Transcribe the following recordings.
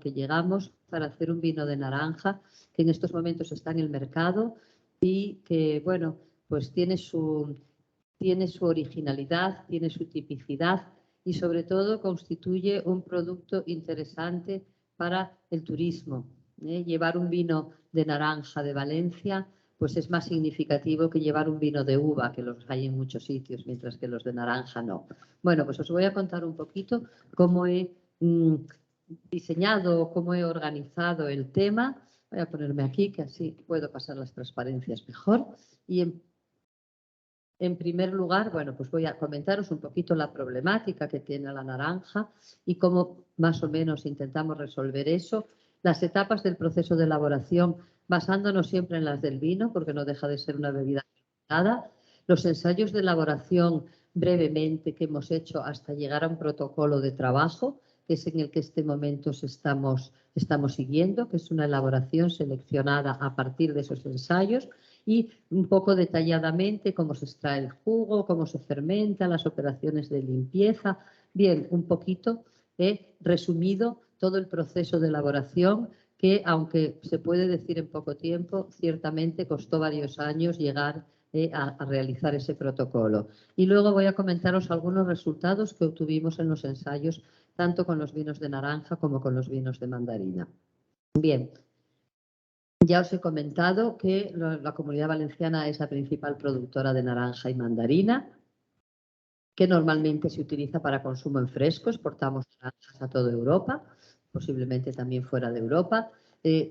que llegamos para hacer un vino de naranja que en estos momentos está en el mercado y que, bueno, pues tiene su originalidad, tiene su tipicidad y sobre todo constituye un producto interesante para el turismo. Llevar un vino de naranja de Valencia pues es más significativo que llevar un vino de uva, que los hay en muchos sitios, mientras que los de naranja no. Bueno, pues os voy a contar un poquito cómo he diseñado, cómo he organizado el tema. Voy a ponerme aquí, que así puedo pasar las transparencias mejor. Y en primer lugar, bueno, pues voy a comentaros un poquito la problemática que tiene la naranja y cómo más o menos intentamos resolver eso. Las etapas del proceso de elaboración, basándonos siempre en las del vino, porque no deja de ser una bebida fermentada. Los ensayos de elaboración brevemente que hemos hecho hasta llegar a un protocolo de trabajo, que es en el que este momento estamos siguiendo, que es una elaboración seleccionada a partir de esos ensayos y un poco detalladamente cómo se extrae el jugo, cómo se fermenta, las operaciones de limpieza. Bien, un poquito resumido todo el proceso de elaboración que, aunque se puede decir en poco tiempo, ciertamente costó varios años llegar a realizar ese protocolo. Y luego voy a comentaros algunos resultados que obtuvimos en los ensayos, tanto con los vinos de naranja como con los vinos de mandarina. Bien, ya os he comentado que la Comunidad Valenciana es la principal productora de naranja y mandarina, que normalmente se utiliza para consumo en fresco. Exportamos naranjas a toda Europa, posiblemente también fuera de Europa.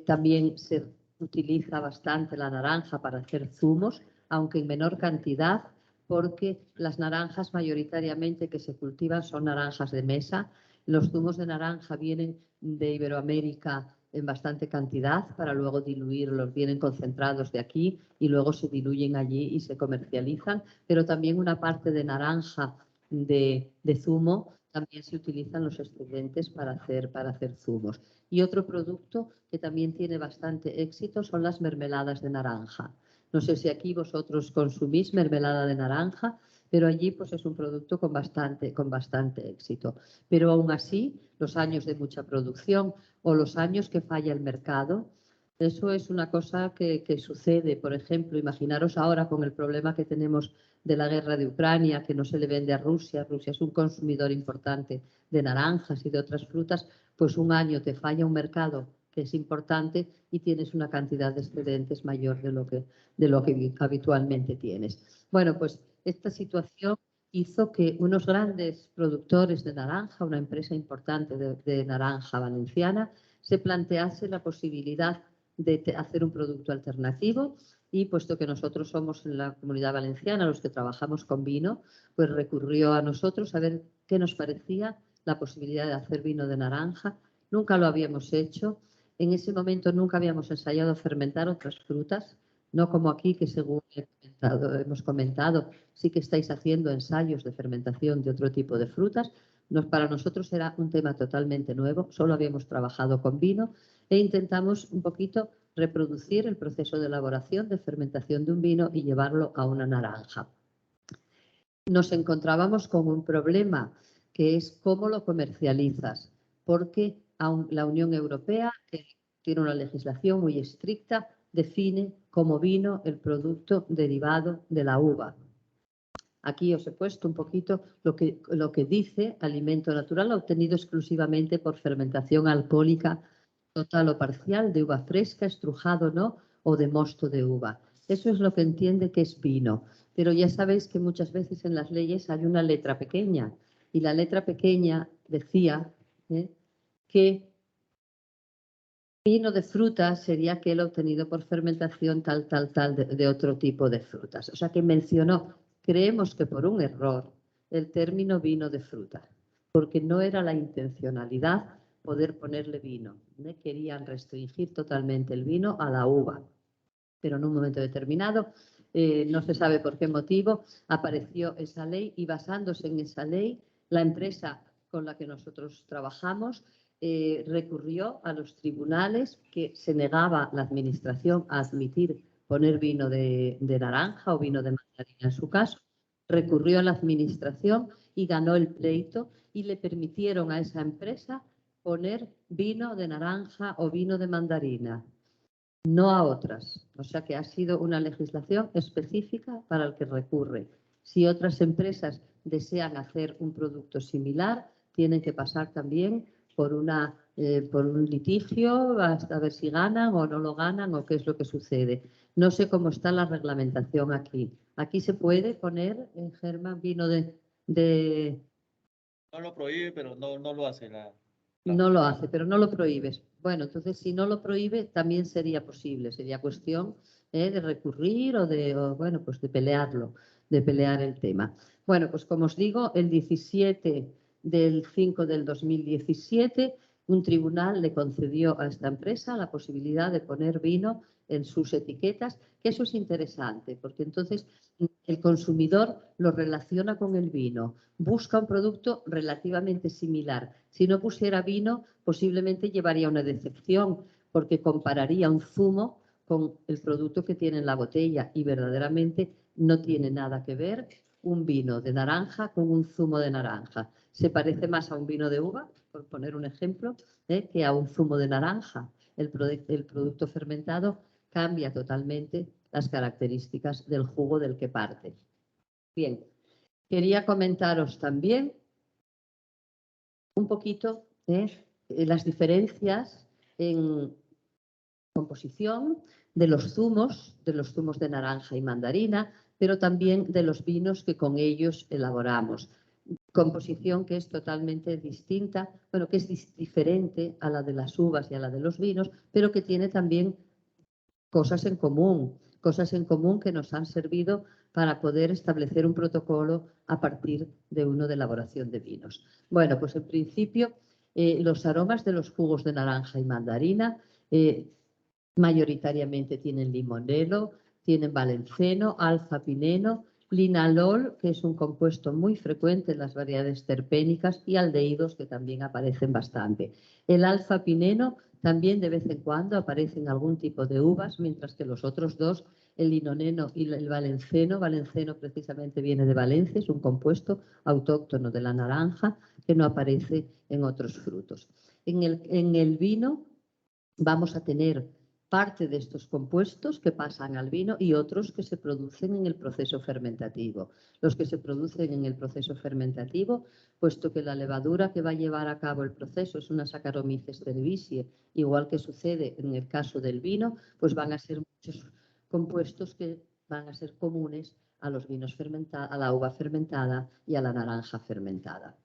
También se utiliza bastante la naranja para hacer zumos, aunque en menor cantidad, porque las naranjas mayoritariamente que se cultivan son naranjas de mesa. Los zumos de naranja vienen de Iberoamérica en bastante cantidad para luego diluirlos, vienen concentrados de aquí y luego se diluyen allí y se comercializan, pero también una parte de naranja de zumo también se utilizan los excedentes para hacer zumos. Y otro producto que también tiene bastante éxito son las mermeladas de naranja. No sé si aquí vosotros consumís mermelada de naranja, pero allí pues es un producto con bastante éxito. Pero aún así, los años de mucha producción o los años que falla el mercado, eso es una cosa que sucede. Por ejemplo, imaginaros ahora con el problema que tenemos de la guerra de Ucrania, que no se le vende a Rusia. Rusia es un consumidor importante de naranjas y de otras frutas, pues un año te falla un mercado que es importante y tienes una cantidad de excedentes mayor de lo que habitualmente tienes. Bueno, pues esta situación hizo que unos grandes productores de naranja, una empresa importante de naranja valenciana, se plantease la posibilidad de hacer un producto alternativo y puesto que nosotros somos en la Comunidad Valenciana los que trabajamos con vino, pues recurrió a nosotros a ver qué nos parecía la posibilidad de hacer vino de naranja. Nunca lo habíamos hecho. En ese momento nunca habíamos ensayado fermentar otras frutas, no como aquí que según hemos comentado, sí que estáis haciendo ensayos de fermentación de otro tipo de frutas. Para nosotros era un tema totalmente nuevo, solo habíamos trabajado con vino e intentamos un poquito reproducir el proceso de elaboración, de fermentación de un vino y llevarlo a una naranja. Nos encontrábamos con un problema que es cómo lo comercializas, porque la Unión Europea, que tiene una legislación muy estricta, define como vino el producto derivado de la uva. Aquí os he puesto un poquito lo que dice alimento natural obtenido exclusivamente por fermentación alcohólica total o parcial de uva fresca, estrujado no, o de mosto de uva. Eso es lo que entiende que es vino. Pero ya sabéis que muchas veces en las leyes hay una letra pequeña y la letra pequeña decía que vino de fruta sería aquel obtenido por fermentación tal de otro tipo de frutas. O sea que mencionó, creemos que por un error, el término vino de fruta, porque no era la intencionalidad poder ponerle vino. Querían restringir totalmente el vino a la uva. Pero en un momento determinado, no se sabe por qué motivo, apareció esa ley y basándose en esa ley, la empresa con la que nosotros trabajamos recurrió a los tribunales que se negaba la administración a admitir poner vino de naranja o vino de mandarina en su caso. Recurrió a la administración y ganó el pleito y le permitieron a esa empresa poner vino de naranja o vino de mandarina, no a otras. O sea que ha sido una legislación específica para el que recurre. Si otras empresas desean hacer un producto similar, tienen que pasar también por un litigio hasta ver si ganan o no lo ganan o qué es lo que sucede. No sé cómo está la reglamentación aquí. Aquí se puede poner, Germán, vino de... No lo prohíbe, pero no lo hace No lo hace, pero no lo prohíbes. Bueno, entonces si no lo prohíbe también sería posible. Sería cuestión de recurrir bueno, pues de pelearlo, de pelear el tema. Bueno, pues como os digo, el 17/5/2017 un tribunal le concedió a esta empresa la posibilidad de poner vino en sus etiquetas, que eso es interesante, porque entonces el consumidor lo relaciona con el vino, busca un producto relativamente similar. Si no pusiera vino, posiblemente llevaría una decepción, porque compararía un zumo con el producto que tiene en la botella y verdaderamente no tiene nada que ver un vino de naranja con un zumo de naranja. Se parece más a un vino de uva, por poner un ejemplo, que a un zumo de naranja. El producto fermentado cambia totalmente las características del jugo del que parte. Bien, quería comentaros también un poquito las diferencias en composición de los zumos de naranja y mandarina, pero también de los vinos que con ellos elaboramos. Composición que es totalmente distinta, bueno, que es diferente a la de las uvas y a la de los vinos, pero que tiene también cosas en común que nos han servido para poder establecer un protocolo a partir de uno de elaboración de vinos. Bueno, pues en principio los aromas de los jugos de naranja y mandarina mayoritariamente tienen limonelo, tienen valenceno, alfa-pineno, linalol, que es un compuesto muy frecuente en las variedades terpénicas, y aldehídos, que también aparecen bastante. El alfa-pineno también de vez en cuando aparece en algún tipo de uvas, mientras que los otros dos, el linoneno y el valenceno precisamente viene de Valencia, es un compuesto autóctono de la naranja que no aparece en otros frutos. En el vino vamos a tener parte de estos compuestos que pasan al vino y otros que se producen en el proceso fermentativo. Los que se producen en el proceso fermentativo, puesto que la levadura que va a llevar a cabo el proceso es una Saccharomyces cerevisiae, igual que sucede en el caso del vino, pues van a ser muchos compuestos que van a ser comunes a los vinos fermentados, a la uva fermentada y a la naranja fermentada.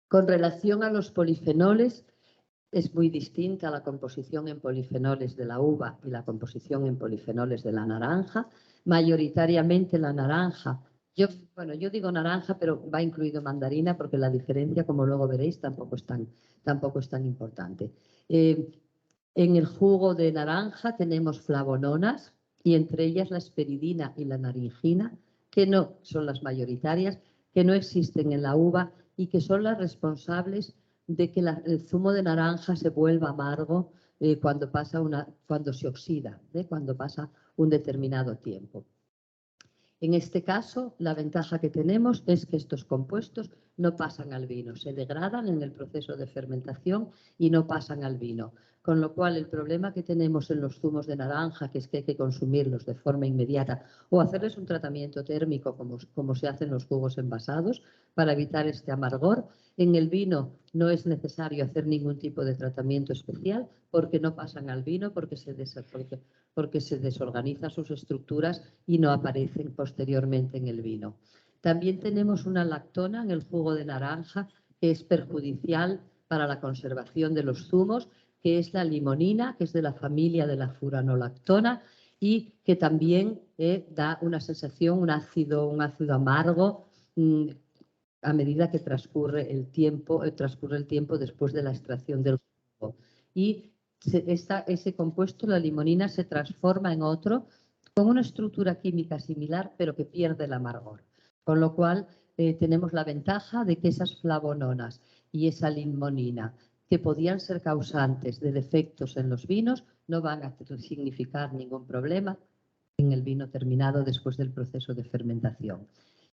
Con relación a los polifenoles, es muy distinta la composición en polifenoles de la uva y la composición en polifenoles de la naranja. Mayoritariamente la naranja, yo digo naranja, pero va incluido mandarina porque la diferencia, como luego veréis, tampoco es tan importante. En el jugo de naranja tenemos flavononas y entre ellas la esperidina y la naringina, que no son las mayoritarias, que no existen en la uva y que son las responsables de que el zumo de naranja se vuelva amargo cuando se oxida, cuando pasa un determinado tiempo. En este caso, la ventaja que tenemos es que estos compuestos no pasan al vino, se degradan en el proceso de fermentación y no pasan al vino. Con lo cual, el problema que tenemos en los zumos de naranja, que es que hay que consumirlos de forma inmediata o hacerles un tratamiento térmico como se hace en los jugos envasados para evitar este amargor, en el vino no es necesario hacer ningún tipo de tratamiento especial porque no pasan al vino, porque se desorganizan sus estructuras y no aparecen posteriormente en el vino. También tenemos una lactona en el jugo de naranja que es perjudicial para la conservación de los zumos, que es la limonina, que es de la familia de la furanolactona y que también da una sensación, un ácido amargo a medida que transcurre el tiempo después de la extracción del jugo. Y ese compuesto, la limonina, se transforma en otro con una estructura química similar, pero que pierde el amargor. Con lo cual, tenemos la ventaja de que esas flavononas y esa limonina, que podían ser causantes de defectos en los vinos, no van a significar ningún problema en el vino terminado después del proceso de fermentación.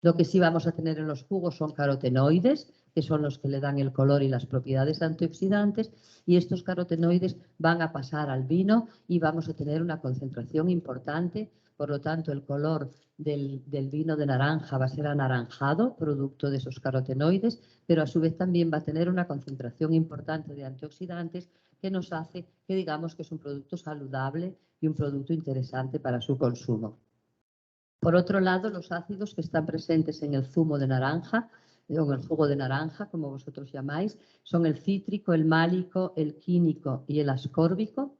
Lo que sí vamos a tener en los jugos son carotenoides, que son los que le dan el color y las propiedades antioxidantes, y estos carotenoides van a pasar al vino y vamos a tener una concentración importante. Por lo tanto, el color del vino de naranja va a ser anaranjado, producto de esos carotenoides, pero a su vez también va a tener una concentración importante de antioxidantes que nos hace que digamos que es un producto saludable y un producto interesante para su consumo. Por otro lado, los ácidos que están presentes en el zumo de naranja, o en el jugo de naranja, como vosotros llamáis, son el cítrico, el málico, el quínico y el ascórbico.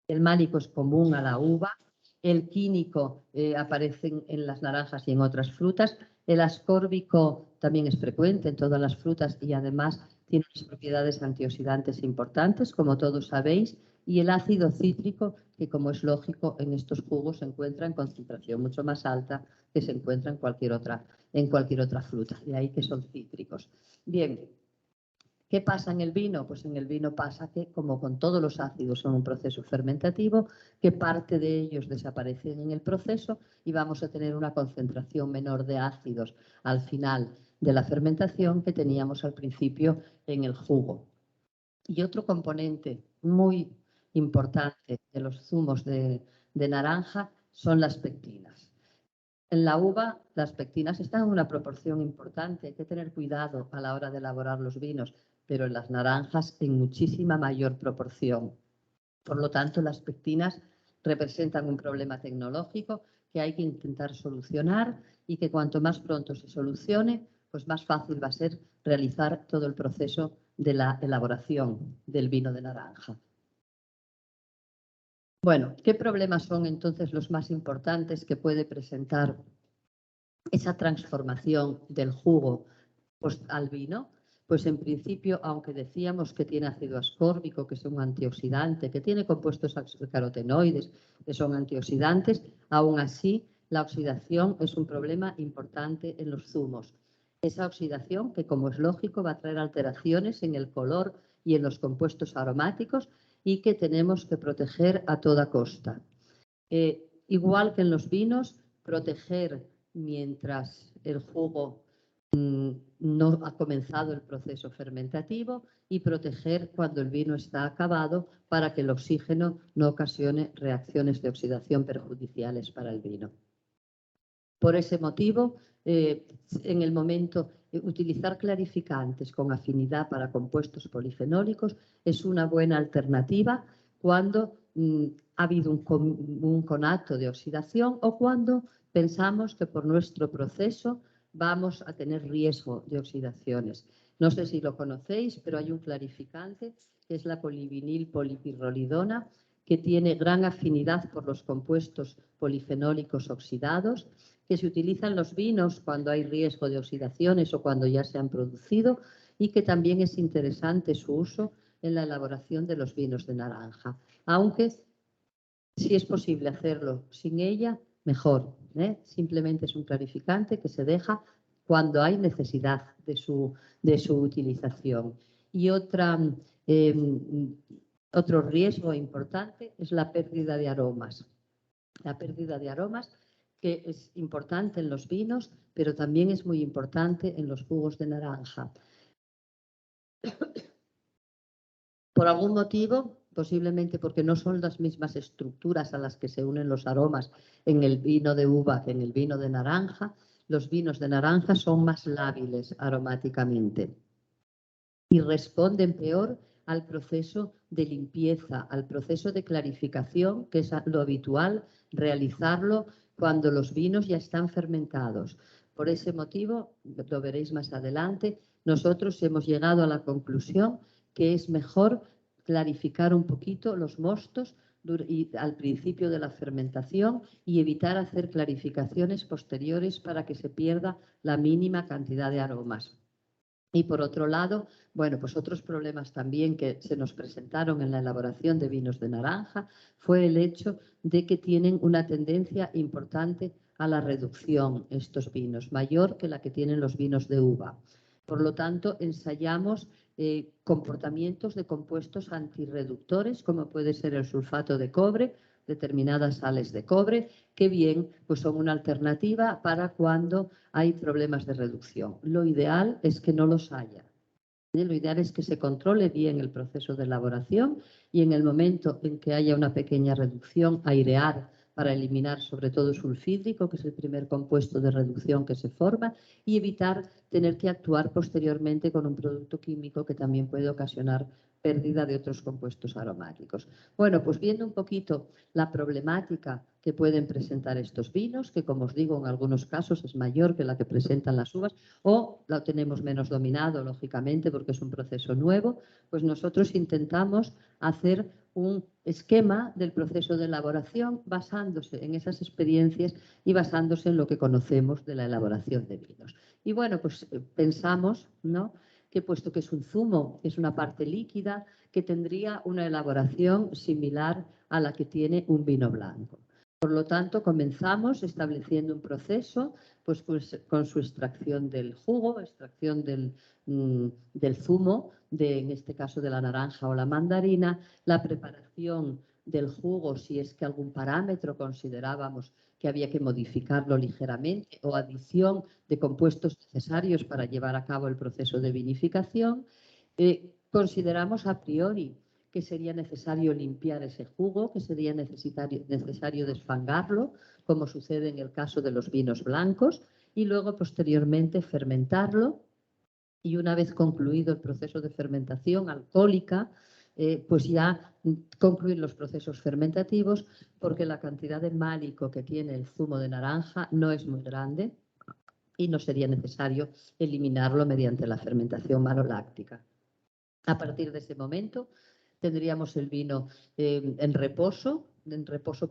El málico es común a la uva, el quínico aparece en las naranjas y en otras frutas, el ascórbico también es frecuente en todas las frutas y además tiene unas propiedades antioxidantes importantes, como todos sabéis, y el ácido cítrico, que como es lógico en estos jugos se encuentra en concentración mucho más alta que se encuentra en cualquier otra fruta, de ahí que son cítricos. Bien. ¿Qué pasa en el vino? Pues en el vino pasa que, como con todos los ácidos son un proceso fermentativo, que parte de ellos desaparecen en el proceso y vamos a tener una concentración menor de ácidos al final de la fermentación que teníamos al principio en el jugo. Y otro componente muy importante de los zumos de naranja son las pectinas. En la uva, las pectinas están en una proporción importante, hay que tener cuidado a la hora de elaborar los vinos, pero en las naranjas en muchísima mayor proporción. Por lo tanto, las pectinas representan un problema tecnológico que hay que intentar solucionar y que cuanto más pronto se solucione, pues más fácil va a ser realizar todo el proceso de la elaboración del vino de naranja. Bueno, ¿qué problemas son entonces los más importantes que puede presentar esa transformación del jugo pues, al vino? Pues en principio, aunque decíamos que tiene ácido ascórbico, que es un antioxidante, que tiene compuestos carotenoides, que son antioxidantes, aún así la oxidación es un problema importante en los zumos. Esa oxidación, que como es lógico, va a traer alteraciones en el color y en los compuestos aromáticos y que tenemos que proteger a toda costa. Igual que en los vinos, proteger mientras el jugo no ha comenzado el proceso fermentativo y proteger cuando el vino está acabado para que el oxígeno no ocasione reacciones de oxidación perjudiciales para el vino. Por ese motivo, en el momento utilizar clarificantes con afinidad para compuestos polifenólicos es una buena alternativa cuando ha habido un conato de oxidación o cuando pensamos que por nuestro proceso vamos a tener riesgo de oxidaciones. No sé si lo conocéis, pero hay un clarificante que es la polivinil polipirrolidona, que tiene gran afinidad por los compuestos polifenólicos oxidados, que se utiliza en los vinos cuando hay riesgo de oxidaciones o cuando ya se han producido y que también es interesante su uso en la elaboración de los vinos de naranja. Aunque si es posible hacerlo sin ella, mejor. Simplemente es un clarificante que se deja cuando hay necesidad de su utilización. Y otro riesgo importante es la pérdida de aromas. La pérdida de aromas que es importante en los vinos, pero también es muy importante en los jugos de naranja. Por algún motivo, posiblemente porque no son las mismas estructuras a las que se unen los aromas en el vino de uva que en el vino de naranja, los vinos de naranja son más lábiles aromáticamente y responden peor al proceso de limpieza, al proceso de clarificación, que es lo habitual realizarlo cuando los vinos ya están fermentados. Por ese motivo, lo veréis más adelante, nosotros hemos llegado a la conclusión que es mejor clarificar un poquito los mostos al principio de la fermentación y evitar hacer clarificaciones posteriores para que se pierda la mínima cantidad de aromas. Y por otro lado, bueno, pues otros problemas también que se nos presentaron en la elaboración de vinos de naranja fue el hecho de que tienen una tendencia importante a la reducción estos vinos, mayor que la que tienen los vinos de uva. Por lo tanto, ensayamos comportamientos de compuestos antirreductores, como puede ser el sulfato de cobre determinadas sales de cobre, que bien pues son una alternativa para cuando hay problemas de reducción. Lo ideal es que no los haya. Lo ideal es que se controle bien el proceso de elaboración y en el momento en que haya una pequeña reducción, airear para eliminar sobre todo sulfídrico, que es el primer compuesto de reducción que se forma, y evitar tener que actuar posteriormente con un producto químico que también puede ocasionar pérdida de otros compuestos aromáticos. Bueno, pues viendo un poquito la problemática que pueden presentar estos vinos, que como os digo en algunos casos es mayor que la que presentan las uvas, o lo tenemos menos dominado, lógicamente, porque es un proceso nuevo, pues nosotros intentamos hacer un esquema del proceso de elaboración basándose en esas experiencias y basándose en lo que conocemos de la elaboración de vinos. Y bueno, pues pensamos, ¿no?, que puesto que es un zumo, es una parte líquida, que tendría una elaboración similar a la que tiene un vino blanco. Por lo tanto, comenzamos estableciendo un proceso pues con su extracción del jugo, extracción del zumo, en este caso de la naranja o la mandarina, la preparación del jugo si es que algún parámetro considerábamos que había que modificarlo ligeramente o adición de compuestos necesarios para llevar a cabo el proceso de vinificación. Consideramos a priori que sería necesario limpiar ese jugo, que sería necesario desfangarlo, como sucede en el caso de los vinos blancos, y luego posteriormente fermentarlo. Y una vez concluido el proceso de fermentación alcohólica, pues ya concluir los procesos fermentativos, porque la cantidad de málico que tiene el zumo de naranja no es muy grande y no sería necesario eliminarlo mediante la fermentación maloláctica. A partir de ese momento tendríamos el vino en reposo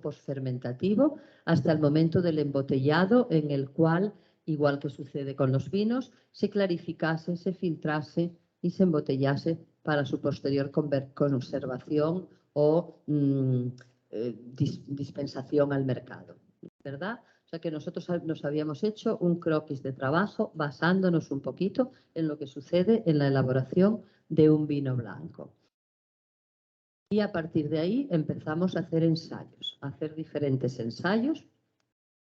posfermentativo, hasta el momento del embotellado, en el cual, igual que sucede con los vinos, se clarificase, se filtrase y se embotellase para su posterior conservación o dispensación al mercado, ¿verdad? O sea que nosotros nos habíamos hecho un croquis de trabajo basándonos un poquito en lo que sucede en la elaboración de un vino blanco. Y a partir de ahí empezamos a hacer ensayos, a hacer diferentes ensayos.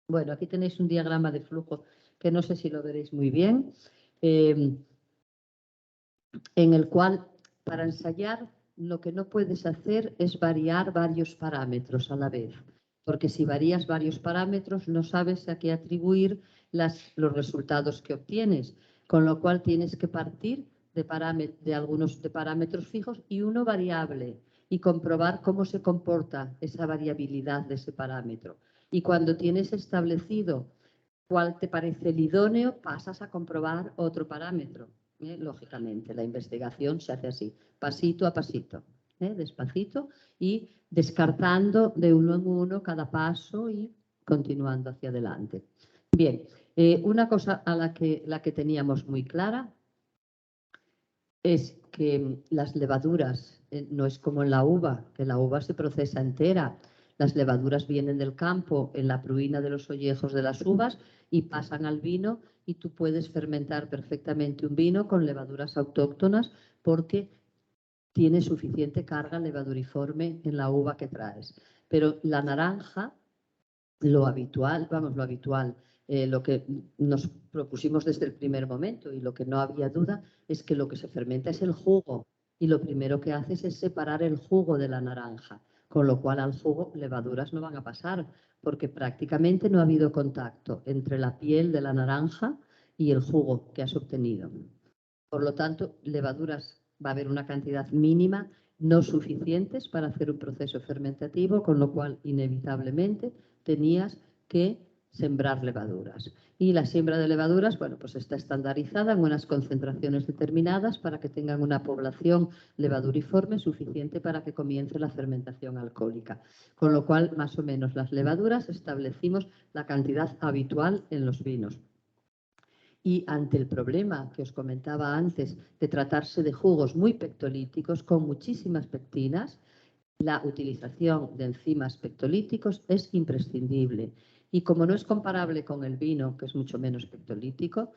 Bueno, aquí tenéis un diagrama de flujo que no sé si lo veréis muy bien, en el cual para ensayar lo que no puedes hacer es variar varios parámetros a la vez, porque si varías varios parámetros no sabes a qué atribuir los resultados que obtienes, con lo cual tienes que partir de algunos parámetros fijos y uno variable y comprobar cómo se comporta esa variabilidad de ese parámetro. Y cuando tienes establecido cuál te parece el idóneo, pasas a comprobar otro parámetro. Lógicamente, la investigación se hace así, pasito a pasito, despacito y descartando de uno en uno cada paso y continuando hacia adelante. Bien, una cosa a la que teníamos muy clara es que las levaduras no es como en la uva, que la uva se procesa entera. Las levaduras vienen del campo en la pruina de los ollejos de las uvas y pasan al vino y tú puedes fermentar perfectamente un vino con levaduras autóctonas porque tiene suficiente carga levaduriforme en la uva que traes. Pero la naranja, lo habitual, lo que nos propusimos desde el primer momento y lo que no había duda es que lo que se fermenta es el jugo y lo primero que haces es separar el jugo de la naranja, con lo cual al jugo levaduras no van a pasar porque prácticamente no ha habido contacto entre la piel de la naranja y el jugo que has obtenido. Por lo tanto, levaduras va a haber una cantidad mínima, no suficientes para hacer un proceso fermentativo, con lo cual inevitablemente tenías que sembrar levaduras. Y la siembra de levaduras, bueno, pues está estandarizada en unas concentraciones determinadas para que tengan una población levaduriforme suficiente para que comience la fermentación alcohólica. Con lo cual, más o menos, las levaduras establecimos la cantidad habitual en los vinos. Y ante el problema que os comentaba antes de tratarse de jugos muy pectolíticos con muchísimas pectinas, la utilización de enzimas pectolíticos es imprescindible. Y como no es comparable con el vino, que es mucho menos pectolítico,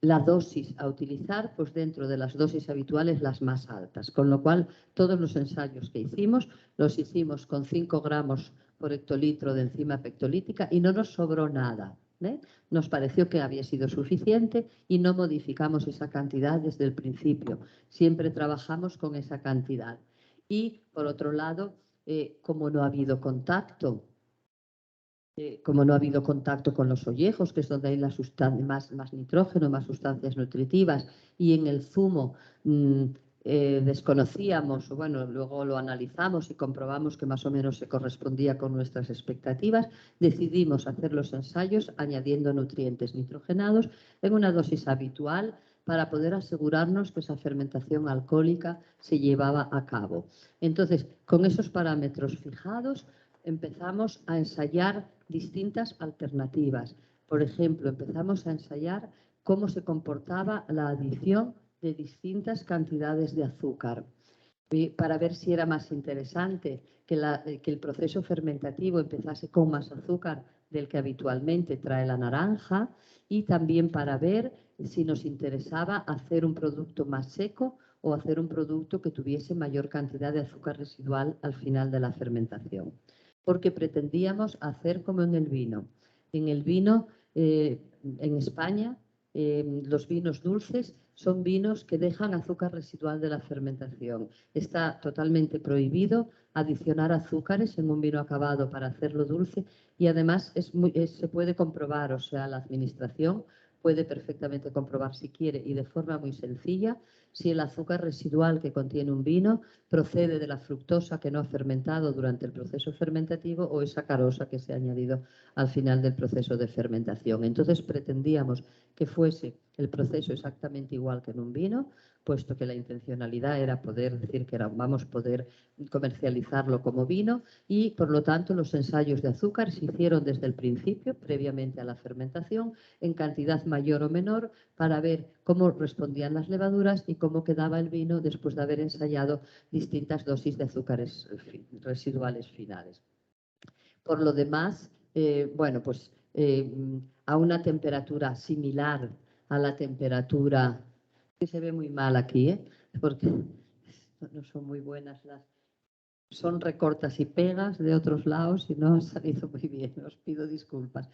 la dosis a utilizar, pues dentro de las dosis habituales, las más altas. Con lo cual, todos los ensayos que hicimos, los hicimos con 5 gramos por hectolitro de enzima pectolítica y no nos sobró nada. Nos pareció que había sido suficiente y no modificamos esa cantidad desde el principio. Siempre trabajamos con esa cantidad. Y, por otro lado, como no ha habido contacto con los ollejos, que es donde hay más nitrógeno, más sustancias nutritivas, y en el zumo desconocíamos, bueno, luego lo analizamos y comprobamos que más o menos se correspondía con nuestras expectativas, decidimos hacer los ensayos añadiendo nutrientes nitrogenados en una dosis habitual para poder asegurarnos que esa fermentación alcohólica se llevaba a cabo. Entonces, con esos parámetros fijados, empezamos a ensayar distintas alternativas. Por ejemplo, empezamos a ensayar cómo se comportaba la adición de distintas cantidades de azúcar para ver si era más interesante que el proceso fermentativo empezase con más azúcar del que habitualmente trae la naranja, y también para ver si nos interesaba hacer un producto más seco o hacer un producto que tuviese mayor cantidad de azúcar residual al final de la fermentación. Porque pretendíamos hacer como en el vino. En el vino, en España, los vinos dulces son vinos que dejan azúcar residual de la fermentación. Está totalmente prohibido adicionar azúcares en un vino acabado para hacerlo dulce, y además se puede comprobar, o sea, la administración puede perfectamente comprobar, si quiere y de forma muy sencilla, si el azúcar residual que contiene un vino procede de la fructosa que no ha fermentado durante el proceso fermentativo o esa sacarosa que se ha añadido al final del proceso de fermentación. Entonces pretendíamos que fuese el proceso exactamente igual que en un vino, puesto que la intencionalidad era poder decir que vamos a poder comercializarlo como vino, y por lo tanto los ensayos de azúcar se hicieron desde el principio, previamente a la fermentación, en cantidad mayor o menor, para ver cómo respondían las levaduras y cómo quedaba el vino después de haber ensayado distintas dosis de azúcares residuales finales. Por lo demás, bueno, pues a una temperatura similar a la temperatura, que se ve muy mal aquí, porque no son muy buenas son recortas y pegas de otros lados y no ha salido muy bien, os pido disculpas.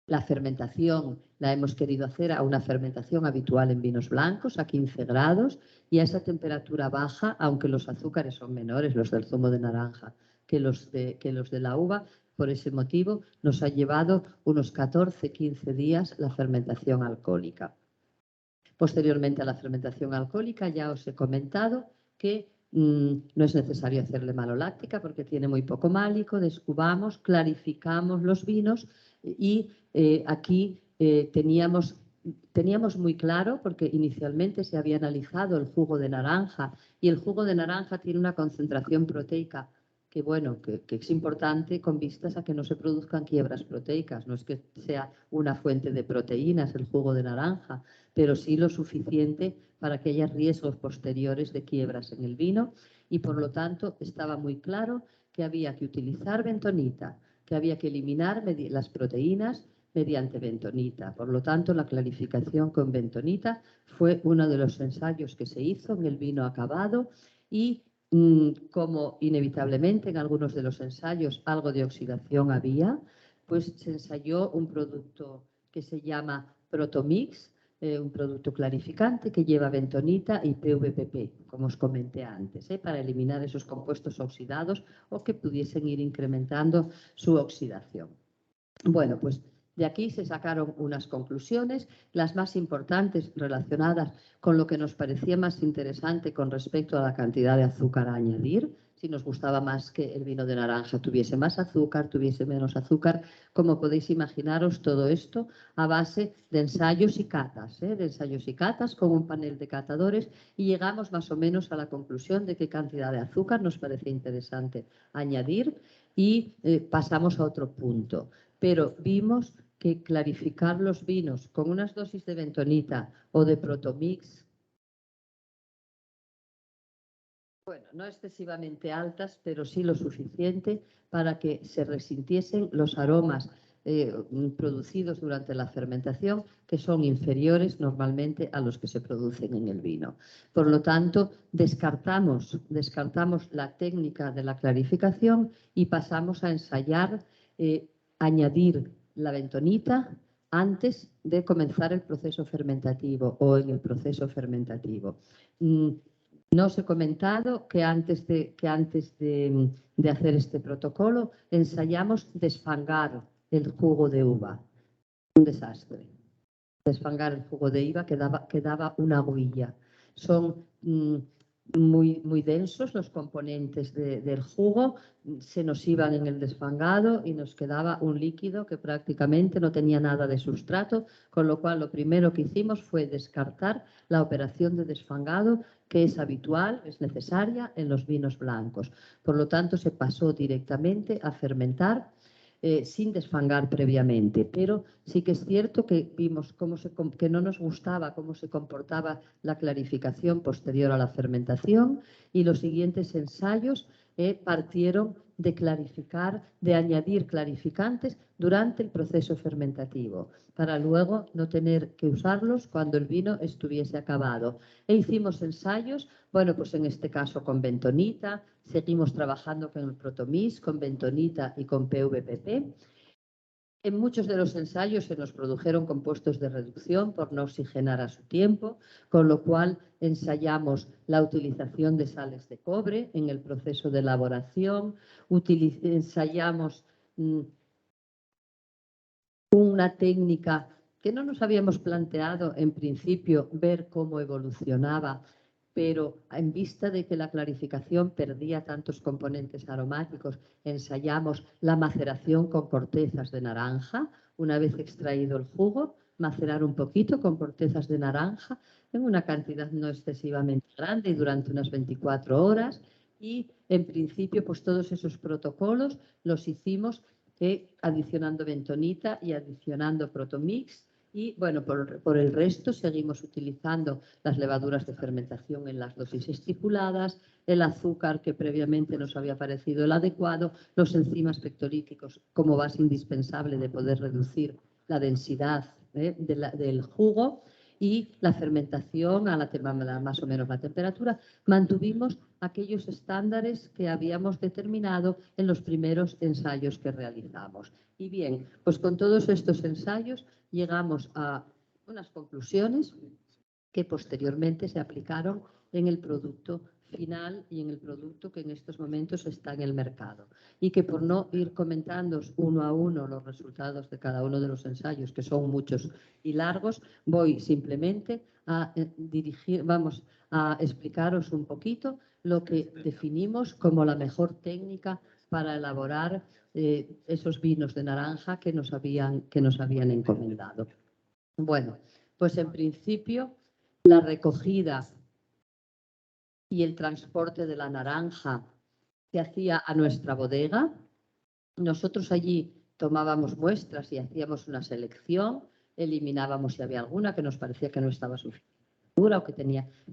La fermentación la hemos querido hacer a una fermentación habitual en vinos blancos, a 15 grados, y a esa temperatura baja, aunque los azúcares son menores, los del zumo de naranja, que los de la uva. Por ese motivo nos ha llevado unos 14-15 días la fermentación alcohólica. Posteriormente a la fermentación alcohólica ya os he comentado que no es necesario hacerle maloláctica porque tiene muy poco málico, descubamos, clarificamos los vinos, y aquí teníamos muy claro, porque inicialmente se había analizado el jugo de naranja, y el jugo de naranja tiene una concentración proteica que, bueno, que es importante con vistas a que no se produzcan quiebras proteicas. No es que sea una fuente de proteínas el jugo de naranja, pero sí lo suficiente para que haya riesgos posteriores de quiebras en el vino, y por lo tanto estaba muy claro que había que utilizar bentonita, que había que eliminar las proteínas mediante bentonita. Por lo tanto, la clarificación con bentonita fue uno de los ensayos que se hizo en el vino acabado, y como inevitablemente en algunos de los ensayos algo de oxidación había, pues se ensayó un producto que se llama Protomix, un producto clarificante que lleva bentonita y PVPP, como os comenté antes, para eliminar esos compuestos oxidados o que pudiesen ir incrementando su oxidación. Bueno, pues de aquí se sacaron unas conclusiones, las más importantes relacionadas con lo que nos parecía más interesante con respecto a la cantidad de azúcar a añadir. Si nos gustaba más que el vino de naranja tuviese más azúcar, tuviese menos azúcar. Como podéis imaginaros, todo esto a base de ensayos y catas, con un panel de catadores, y llegamos más o menos a la conclusión de qué cantidad de azúcar nos parecía interesante añadir, y pasamos a otro punto. Pero vimos que clarificar los vinos con unas dosis de bentonita o de Protomix, bueno, no excesivamente altas, pero sí lo suficiente para que se resintiesen los aromas producidos durante la fermentación que son inferiores normalmente a los que se producen en el vino. Por lo tanto, descartamos la técnica de la clarificación y pasamos a ensayar añadir la bentonita antes de comenzar el proceso fermentativo o en el proceso fermentativo. No os he comentado que antes de hacer este protocolo ensayamos desfangar el jugo de uva. Un desastre. Desfangar el jugo de uva quedaba una agüilla. Son muy densos los componentes del jugo, se nos iban en el desfangado y nos quedaba un líquido que prácticamente no tenía nada de sustrato, con lo cual lo primero que hicimos fue descartar la operación de desfangado que es habitual, es necesaria en los vinos blancos. Por lo tanto, se pasó directamente a fermentar sin desfangar previamente, pero sí que es cierto que vimos que no nos gustaba cómo se comportaba la clarificación posterior a la fermentación y los siguientes ensayos partieron de clarificar, de añadir clarificantes durante el proceso fermentativo, para luego no tener que usarlos cuando el vino estuviese acabado. E hicimos ensayos, bueno, pues en este caso con bentonita, seguimos trabajando con el protomix, con bentonita y con PVPP. En muchos de los ensayos se nos produjeron compuestos de reducción por no oxigenar a su tiempo, con lo cual ensayamos la utilización de sales de cobre en el proceso de elaboración, ensayamos una técnica que no nos habíamos planteado en principio ver cómo evolucionaba, pero en vista de que la clarificación perdía tantos componentes aromáticos, ensayamos la maceración con cortezas de naranja. Una vez extraído el jugo, macerar un poquito con cortezas de naranja en una cantidad no excesivamente grande y durante unas 24 horas. Y en principio, pues todos esos protocolos los hicimos adicionando bentonita y adicionando protomix. Y bueno, por el resto seguimos utilizando las levaduras de fermentación en las dosis estipuladas, el azúcar que previamente nos había parecido el adecuado, los enzimas pectolíticos como base indispensable de poder reducir la densidad del jugo y la fermentación a más o menos la temperatura. Mantuvimos aquellos estándares que habíamos determinado en los primeros ensayos que realizamos. Y bien, pues con todos estos ensayos llegamos a unas conclusiones que posteriormente se aplicaron en el producto final y en el producto que en estos momentos está en el mercado. Y que por no ir comentando uno a uno los resultados de cada uno de los ensayos, que son muchos y largos, voy simplemente a vamos a explicaros un poquito lo que definimos como la mejor técnica para elaborar esos vinos de naranja que nos habían encomendado. Bueno, pues en principio la recogida y el transporte de la naranja se hacía a nuestra bodega. Nosotros allí tomábamos muestras y hacíamos una selección, eliminábamos si había alguna que nos parecía que no estaba suficiente o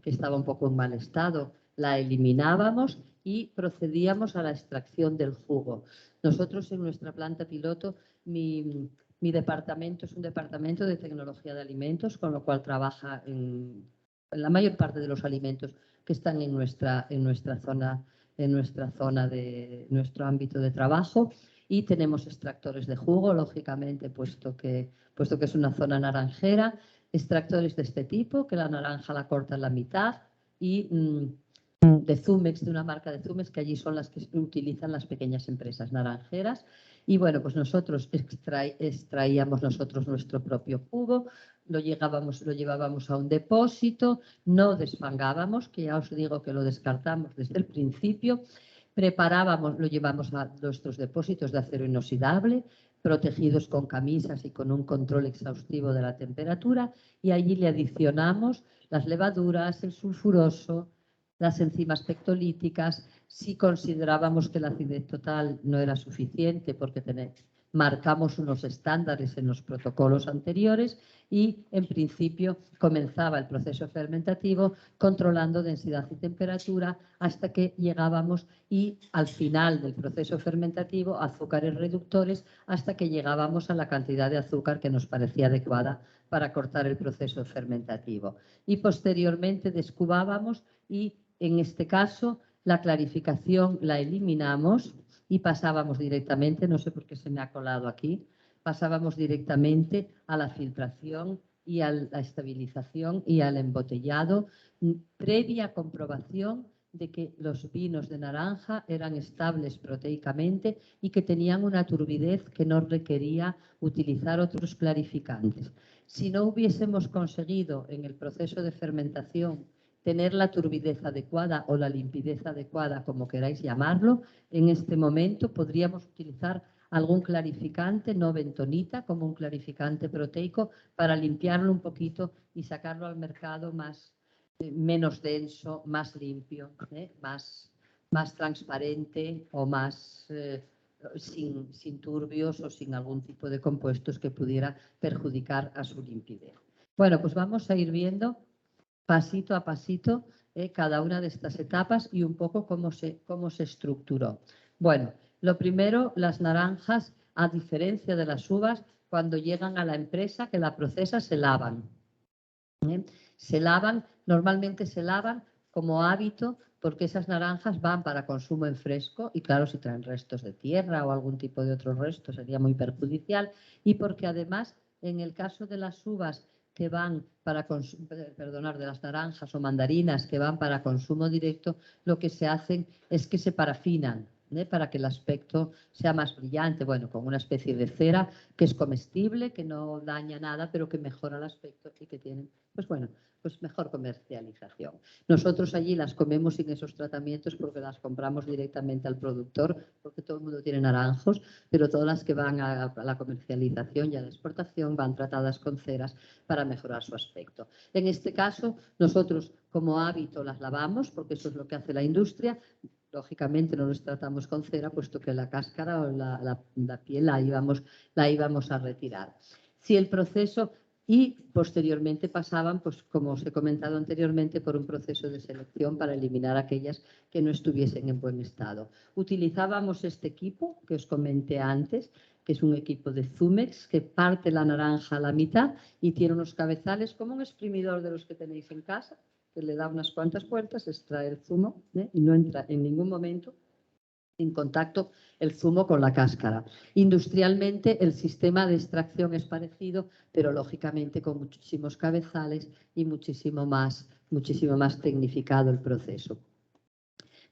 que estaba un poco en mal estado, la eliminábamos y procedíamos a la extracción del jugo. Nosotros en nuestra planta piloto, mi departamento es un departamento de tecnología de alimentos, con lo cual trabaja en la mayor parte de los alimentos que están en nuestra zona de nuestro ámbito de trabajo, y tenemos extractores de jugo, lógicamente, puesto que es una zona naranjera, extractores de este tipo, que la naranja la corta en la mitad, y de Zumex, de una marca de Zumex, que allí son las que utilizan las pequeñas empresas naranjeras. Y bueno, pues nosotros extraíamos nosotros nuestro propio jugo, lo llevábamos a un depósito, no desfangábamos, que ya os digo que lo descartamos desde el principio, lo llevamos a nuestros depósitos de acero inoxidable, protegidos con camisas y con un control exhaustivo de la temperatura, y allí le adicionamos las levaduras, el sulfuroso, las enzimas pectolíticas. Si considerábamos que la acidez total no era suficiente porque marcamos unos estándares en los protocolos anteriores y, en principio, comenzaba el proceso fermentativo controlando densidad y temperatura hasta que llegábamos y, al final del proceso fermentativo, azúcares reductores hasta que llegábamos a la cantidad de azúcar que nos parecía adecuada para cortar el proceso fermentativo. Y, posteriormente, descubábamos y, en este caso, la clarificación la eliminamos y pasábamos directamente, no sé por qué se me ha colado aquí, pasábamos directamente a la filtración y a la estabilización y al embotellado, previa comprobación de que los vinos de naranja eran estables proteicamente y que tenían una turbidez que no requería utilizar otros clarificantes. Si no hubiésemos conseguido en el proceso de fermentación tener la turbidez adecuada o la limpidez adecuada, como queráis llamarlo, en este momento podríamos utilizar algún clarificante, no bentonita, como un clarificante proteico, para limpiarlo un poquito y sacarlo al mercado menos denso, más limpio, más transparente o más sin turbios o sin algún tipo de compuestos que pudiera perjudicar a su limpidez. Bueno, pues vamos a ir viendo pasito a pasito cada una de estas etapas y un poco cómo se estructuró. Bueno, lo primero, las naranjas, a diferencia de las uvas, cuando llegan a la empresa que la procesa, se lavan. Se lavan, normalmente se lavan como hábito, porque esas naranjas van para consumo en fresco y, claro, si traen restos de tierra o algún tipo de otro resto sería muy perjudicial, y porque además, en el caso de las uvas que van para de las naranjas o mandarinas que van para consumo directo, lo que se hacen es que se parafinan, para que el aspecto sea más brillante, bueno, con una especie de cera que es comestible, que no daña nada, pero que mejora el aspecto y que tienen, pues bueno, pues mejor comercialización. Nosotros allí las comemos sin esos tratamientos porque las compramos directamente al productor, porque todo el mundo tiene naranjos, pero todas las que van a la comercialización y a la exportación van tratadas con ceras para mejorar su aspecto. En este caso, nosotros como hábito las lavamos, porque eso es lo que hace la industria. Lógicamente no los tratamos con cera, puesto que la cáscara o la piel la íbamos a retirar. Si el proceso... Y posteriormente pasaban, pues como os he comentado anteriormente, por un proceso de selección para eliminar aquellas que no estuviesen en buen estado. Utilizábamos este equipo que os comenté antes, que es un equipo de Zumex, que parte la naranja a la mitad y tiene unos cabezales como un exprimidor de los que tenéis en casa, que le da unas cuantas vueltas, extrae el zumo y no entra en ningún momento en contacto el zumo con la cáscara. Industrialmente el sistema de extracción es parecido, pero lógicamente con muchísimos cabezales y muchísimo más tecnificado el proceso.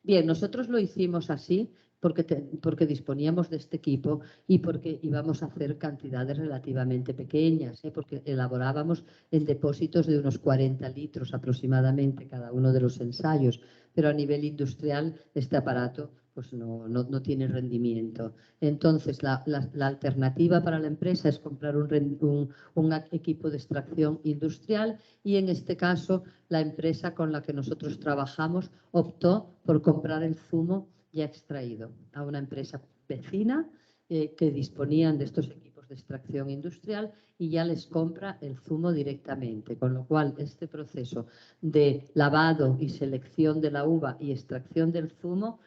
Bien, nosotros lo hicimos así porque disponíamos de este equipo y porque íbamos a hacer cantidades relativamente pequeñas, porque elaborábamos en depósitos de unos 40 litros aproximadamente cada uno de los ensayos, pero a nivel industrial este aparato pues no tiene rendimiento. Entonces, la alternativa para la empresa es comprar un equipo de extracción industrial y, en este caso, la empresa con la que nosotros trabajamos optó por comprar el zumo ya extraído a una empresa vecina que disponían de estos equipos de extracción industrial y ya les compra el zumo directamente, con lo cual este proceso de lavado y selección de la uva y extracción del zumo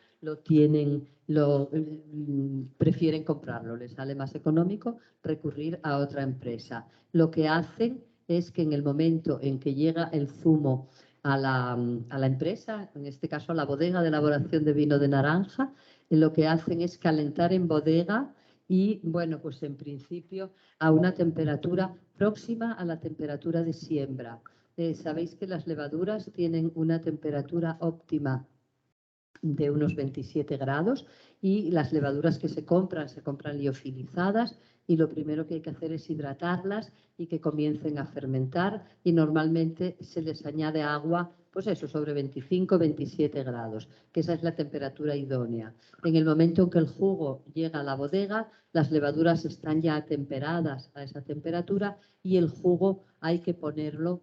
prefieren comprarlo, les sale más económico recurrir a otra empresa. Lo que hacen es que en el momento en que llega el zumo a la empresa, en este caso a la bodega de elaboración de vino de naranja, lo que hacen es calentar en bodega y, bueno, pues en principio a una temperatura próxima a la temperatura de siembra. Sabéis que las levaduras tienen una temperatura óptima de unos 27 grados y las levaduras que se compran liofilizadas y lo primero que hay que hacer es hidratarlas y que comiencen a fermentar y normalmente se les añade agua, pues eso, sobre 25-27 grados, que esa es la temperatura idónea. En el momento en que el jugo llega a la bodega, las levaduras están ya atemperadas a esa temperatura y el jugo hay que ponerlo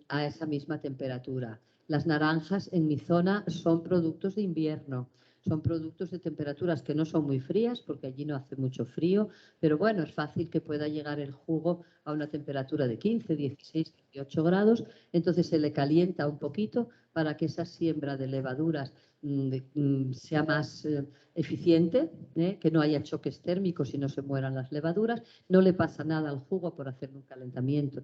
a esa misma temperatura. Las naranjas en mi zona son productos de invierno, son productos de temperaturas que no son muy frías, porque allí no hace mucho frío, pero bueno, es fácil que pueda llegar el jugo a una temperatura de 15, 16, 18 grados, entonces se le calienta un poquito para que esa siembra de levaduras sea más eficiente, que no haya choques térmicos y no se mueran las levaduras. No le pasa nada al jugo por hacer un calentamiento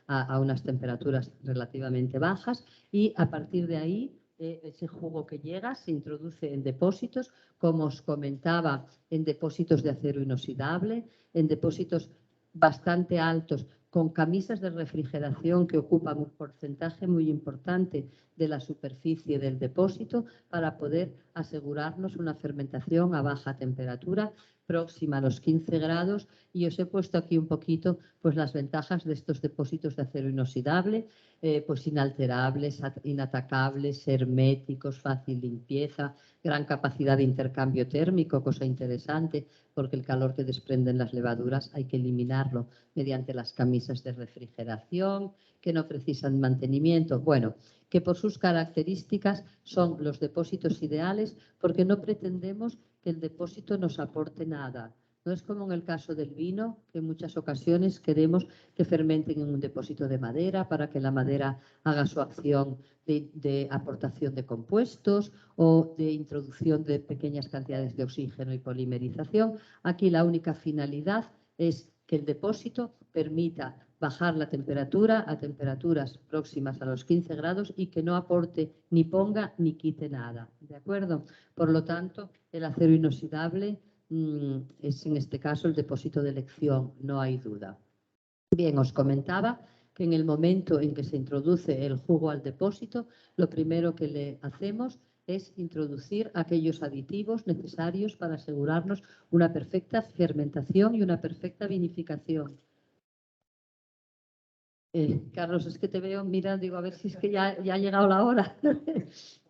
a unas temperaturas relativamente bajas y a partir de ahí ese jugo que llega se introduce en depósitos, como os comentaba, en depósitos de acero inoxidable, en depósitos bastante altos, con camisas de refrigeración que ocupan un porcentaje muy importante de la superficie del depósito para poder asegurarnos una fermentación a baja temperatura próxima a los 15 grados. Y os he puesto aquí un poquito pues, las ventajas de estos depósitos de acero inoxidable, pues inalterables, inatacables, herméticos, fácil limpieza, gran capacidad de intercambio térmico, cosa interesante, porque el calor que desprenden las levaduras hay que eliminarlo mediante las camisas de refrigeración, que no precisan mantenimiento. Bueno, que por sus características son los depósitos ideales porque no pretendemos que el depósito nos aporte nada. No es como en el caso del vino, que en muchas ocasiones queremos que fermenten en un depósito de madera para que la madera haga su acción de aportación de compuestos o de introducción de pequeñas cantidades de oxígeno y polimerización. Aquí la única finalidad es que el depósito permita bajar la temperatura a temperaturas próximas a los 15 grados y que no aporte ni ponga ni quite nada. ¿De acuerdo? Por lo tanto, el acero inoxidable es en este caso el depósito de elección, no hay duda. Bien, os comentaba que en el momento en que se introduce el jugo al depósito, lo primero que le hacemos es introducir aquellos aditivos necesarios para asegurarnos una perfecta fermentación y una perfecta vinificación. Carlos, es que te veo mirando, digo, a ver si es que ya ha llegado la hora.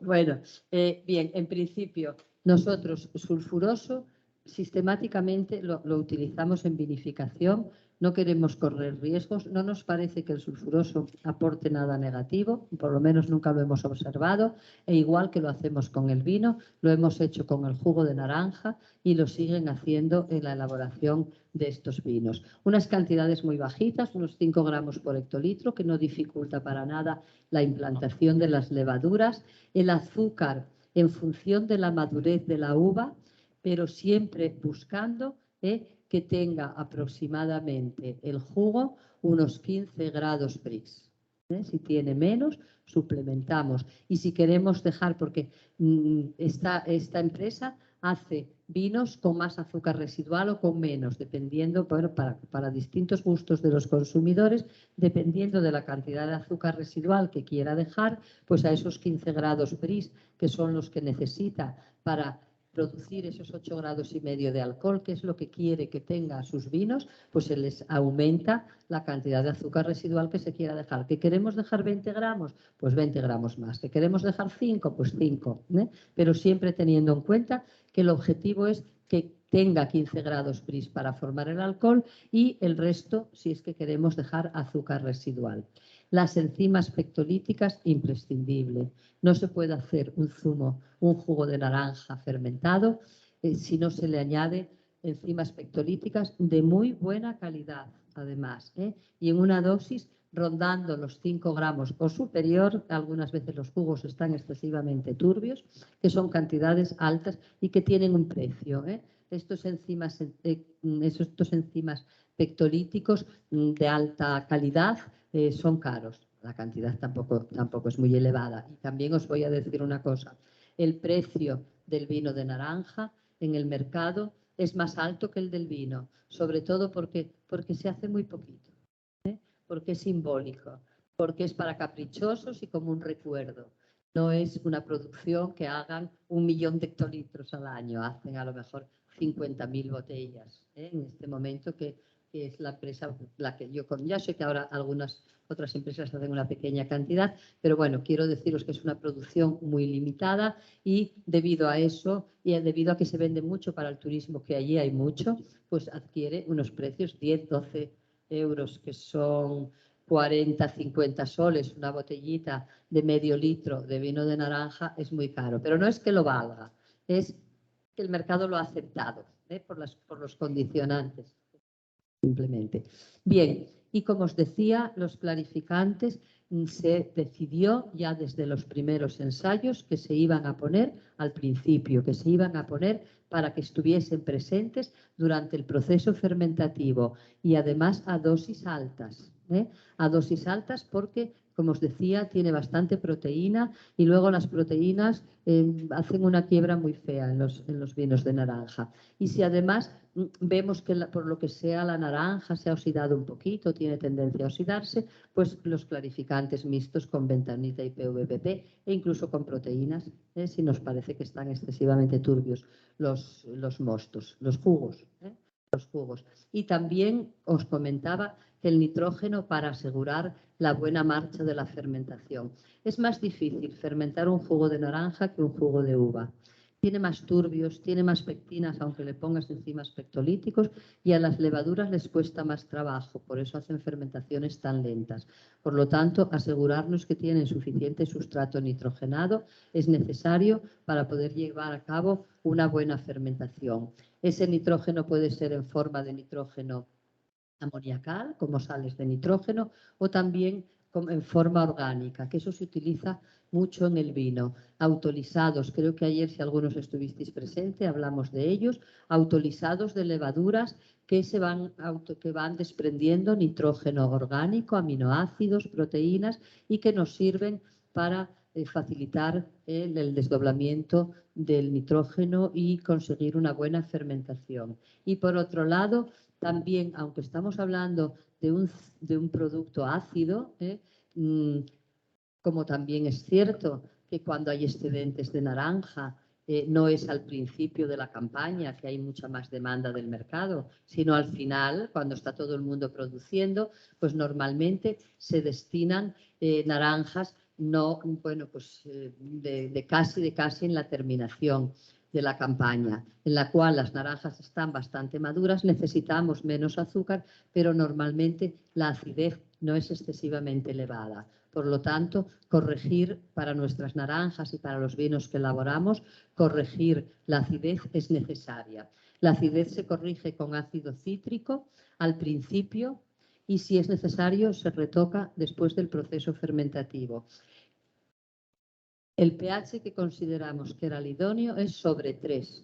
Bueno, bien, en principio, nosotros sulfuroso sistemáticamente lo utilizamos en vinificación, no queremos correr riesgos, no nos parece que el sulfuroso aporte nada negativo, por lo menos nunca lo hemos observado, e igual que lo hacemos con el vino, lo hemos hecho con el jugo de naranja y lo siguen haciendo en la elaboración de estos vinos. Unas cantidades muy bajitas, unos 5 gramos por hectolitro, que no dificulta para nada la implantación de las levaduras. El azúcar en función de la madurez de la uva, pero siempre buscando que tenga aproximadamente el jugo unos 15 grados Brix. Si tiene menos, suplementamos. Y si queremos dejar, porque esta empresa hace vinos con más azúcar residual o con menos, dependiendo, bueno, para distintos gustos de los consumidores, dependiendo de la cantidad de azúcar residual que quiera dejar, pues a esos 15 grados Brix, que son los que necesita para producir esos 8,5 grados de alcohol, que es lo que quiere que tenga sus vinos, pues se les aumenta la cantidad de azúcar residual que se quiera dejar. ¿Que queremos dejar 20 gramos? Pues 20 gramos más. ¿Que queremos dejar 5? Pues 5. Pero siempre teniendo en cuenta que el objetivo es que tenga 15 grados Brix para formar el alcohol y el resto si es que queremos dejar azúcar residual. Las enzimas pectolíticas, imprescindible. No se puede hacer un zumo, un jugo de naranja fermentado si no se le añade enzimas pectolíticas de muy buena calidad, además, y en una dosis rondando los 5 gramos o superior. Algunas veces los jugos están excesivamente turbios, que son cantidades altas y que tienen un precio. Estos enzimas pectolíticos de alta calidad son caros. La cantidad tampoco es muy elevada. Y también os voy a decir una cosa. El precio del vino de naranja en el mercado es más alto que el del vino, sobre todo porque se hace muy poquito, porque es simbólico, porque es para caprichosos y como un recuerdo. No es una producción que hagan 1 millón de hectolitros al año, hacen a lo mejor 50.000 botellas en este momento, que es la empresa la que yo con. Ya sé que ahora algunas otras empresas hacen una pequeña cantidad, pero bueno, quiero deciros que es una producción muy limitada y debido a eso y debido a que se vende mucho para el turismo, que allí hay mucho, pues adquiere unos precios 10, 12 euros, que son 40, 50 soles, una botellita de medio litro de vino de naranja es muy caro, pero no es que lo valga, es que el mercado lo ha aceptado por los condicionantes, simplemente. Bien, y como os decía, los clarificantes se decidió ya desde los primeros ensayos que se iban a poner al principio, que se iban a poner para que estuviesen presentes durante el proceso fermentativo y además a dosis altas. A dosis altas porque, como os decía, tiene bastante proteína y luego las proteínas hacen una quiebra muy fea en los vinos de naranja. Y si además vemos que por lo que sea la naranja se ha oxidado un poquito, tiene tendencia a oxidarse, pues los clarificantes mixtos con bentonita y PVPP e incluso con proteínas, si nos parece que están excesivamente turbios los mostos, los jugos. Y también os comentaba que el nitrógeno para asegurar la buena marcha de la fermentación. Es más difícil fermentar un jugo de naranja que un jugo de uva. Tiene más turbios, tiene más pectinas, aunque le pongas encima pectolíticos, y a las levaduras les cuesta más trabajo, por eso hacen fermentaciones tan lentas. Por lo tanto, asegurarnos que tienen suficiente sustrato nitrogenado es necesario para poder llevar a cabo una buena fermentación. Ese nitrógeno puede ser en forma de nitrógeno amoniacal, como sales de nitrógeno, o también en forma orgánica, que eso se utiliza mucho en el vino. Autolisados, creo que ayer, si algunos estuvisteis presentes, hablamos de ellos, autolisados de levaduras que van desprendiendo nitrógeno orgánico, aminoácidos, proteínas y que nos sirven para facilitar el desdoblamiento del nitrógeno y conseguir una buena fermentación. Y por otro lado, también, aunque estamos hablando de un producto ácido, como también es cierto que cuando hay excedentes de naranja, no es al principio de la campaña que hay mucha más demanda del mercado, sino al final, cuando está todo el mundo produciendo, pues normalmente se destinan naranjas de casi en la terminación de la campaña, en la cual las naranjas están bastante maduras, necesitamos menos azúcar, pero normalmente la acidez no es excesivamente elevada. Por lo tanto, corregir para nuestras naranjas y para los vinos que elaboramos, corregir la acidez es necesaria. La acidez se corrige con ácido cítrico al principio y, si es necesario, se retoca después del proceso fermentativo. El pH que consideramos que era el idóneo es sobre 3.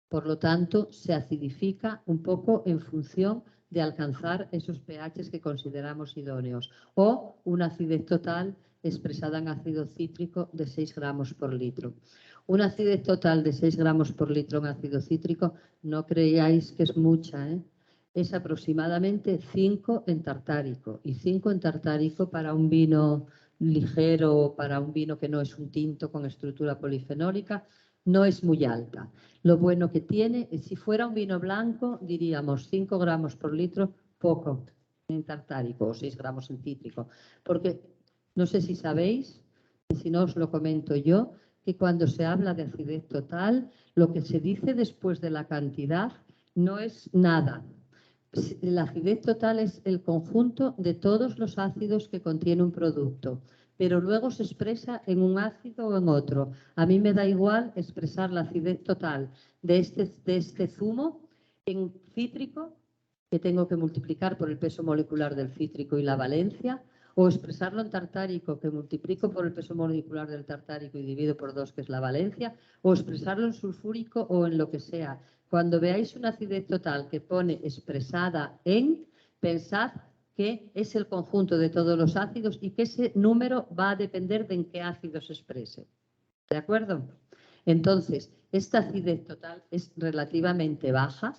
Por lo tanto, se acidifica un poco en función de alcanzar esos pHs que consideramos idóneos, o una acidez total expresada en ácido cítrico de 6 gramos por litro. Una acidez total de 6 gramos por litro en ácido cítrico, no creáis que es mucha, es aproximadamente 5 en tartárico, y 5 en tartárico para un vino ligero, para un vino que no es un tinto con estructura polifenólica, no es muy alta. Lo bueno que tiene, si fuera un vino blanco, diríamos 5 gramos por litro, poco en tartárico, o 6 gramos en cítrico. Porque no sé si sabéis, y si no os lo comento yo, que cuando se habla de acidez total, lo que se dice después de la cantidad no es nada. La acidez total es el conjunto de todos los ácidos que contiene un producto, pero luego se expresa en un ácido o en otro. A mí me da igual expresar la acidez total de este zumo en cítrico, que tengo que multiplicar por el peso molecular del cítrico y la valencia, o expresarlo en tartárico, que multiplico por el peso molecular del tartárico y divido por 2, que es la valencia, o expresarlo en sulfúrico o en lo que sea. Cuando veáis una acidez total que pone expresada en, pensad que es el conjunto de todos los ácidos y que ese número va a depender de en qué ácido se exprese. ¿De acuerdo? Entonces, esta acidez total es relativamente baja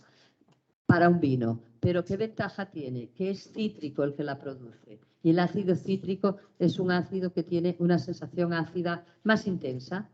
para un vino. Pero ¿qué ventaja tiene? Que es cítrico el que la produce. Y el ácido cítrico es un ácido que tiene una sensación ácida más intensa,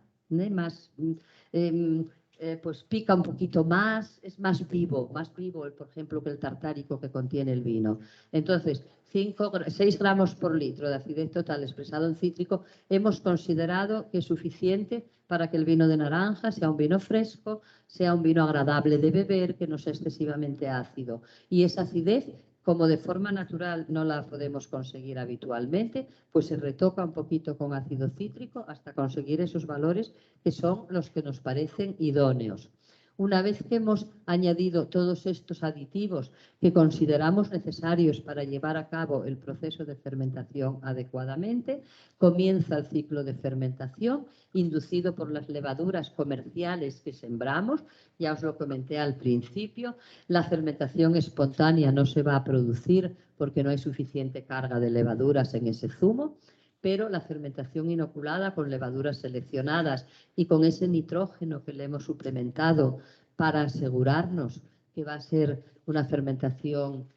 pues pica un poquito más, es más vivo, por ejemplo, que el tartárico que contiene el vino. Entonces, 6 gramos por litro de acidez total expresado en cítrico hemos considerado que es suficiente para que el vino de naranja sea un vino fresco, sea un vino agradable de beber, que no sea excesivamente ácido. Y esa acidez Como de forma natural no la podemos conseguir habitualmente, pues se retoca un poquito con ácido cítrico hasta conseguir esos valores que son los que nos parecen idóneos. Una vez que hemos añadido todos estos aditivos que consideramos necesarios para llevar a cabo el proceso de fermentación adecuadamente, comienza el ciclo de fermentación inducido por las levaduras comerciales que sembramos. Ya os lo comenté al principio, la fermentación espontánea no se va a producir porque no hay suficiente carga de levaduras en ese zumo, pero la fermentación inoculada con levaduras seleccionadas y con ese nitrógeno que le hemos suplementado para asegurarnos que va a ser una fermentación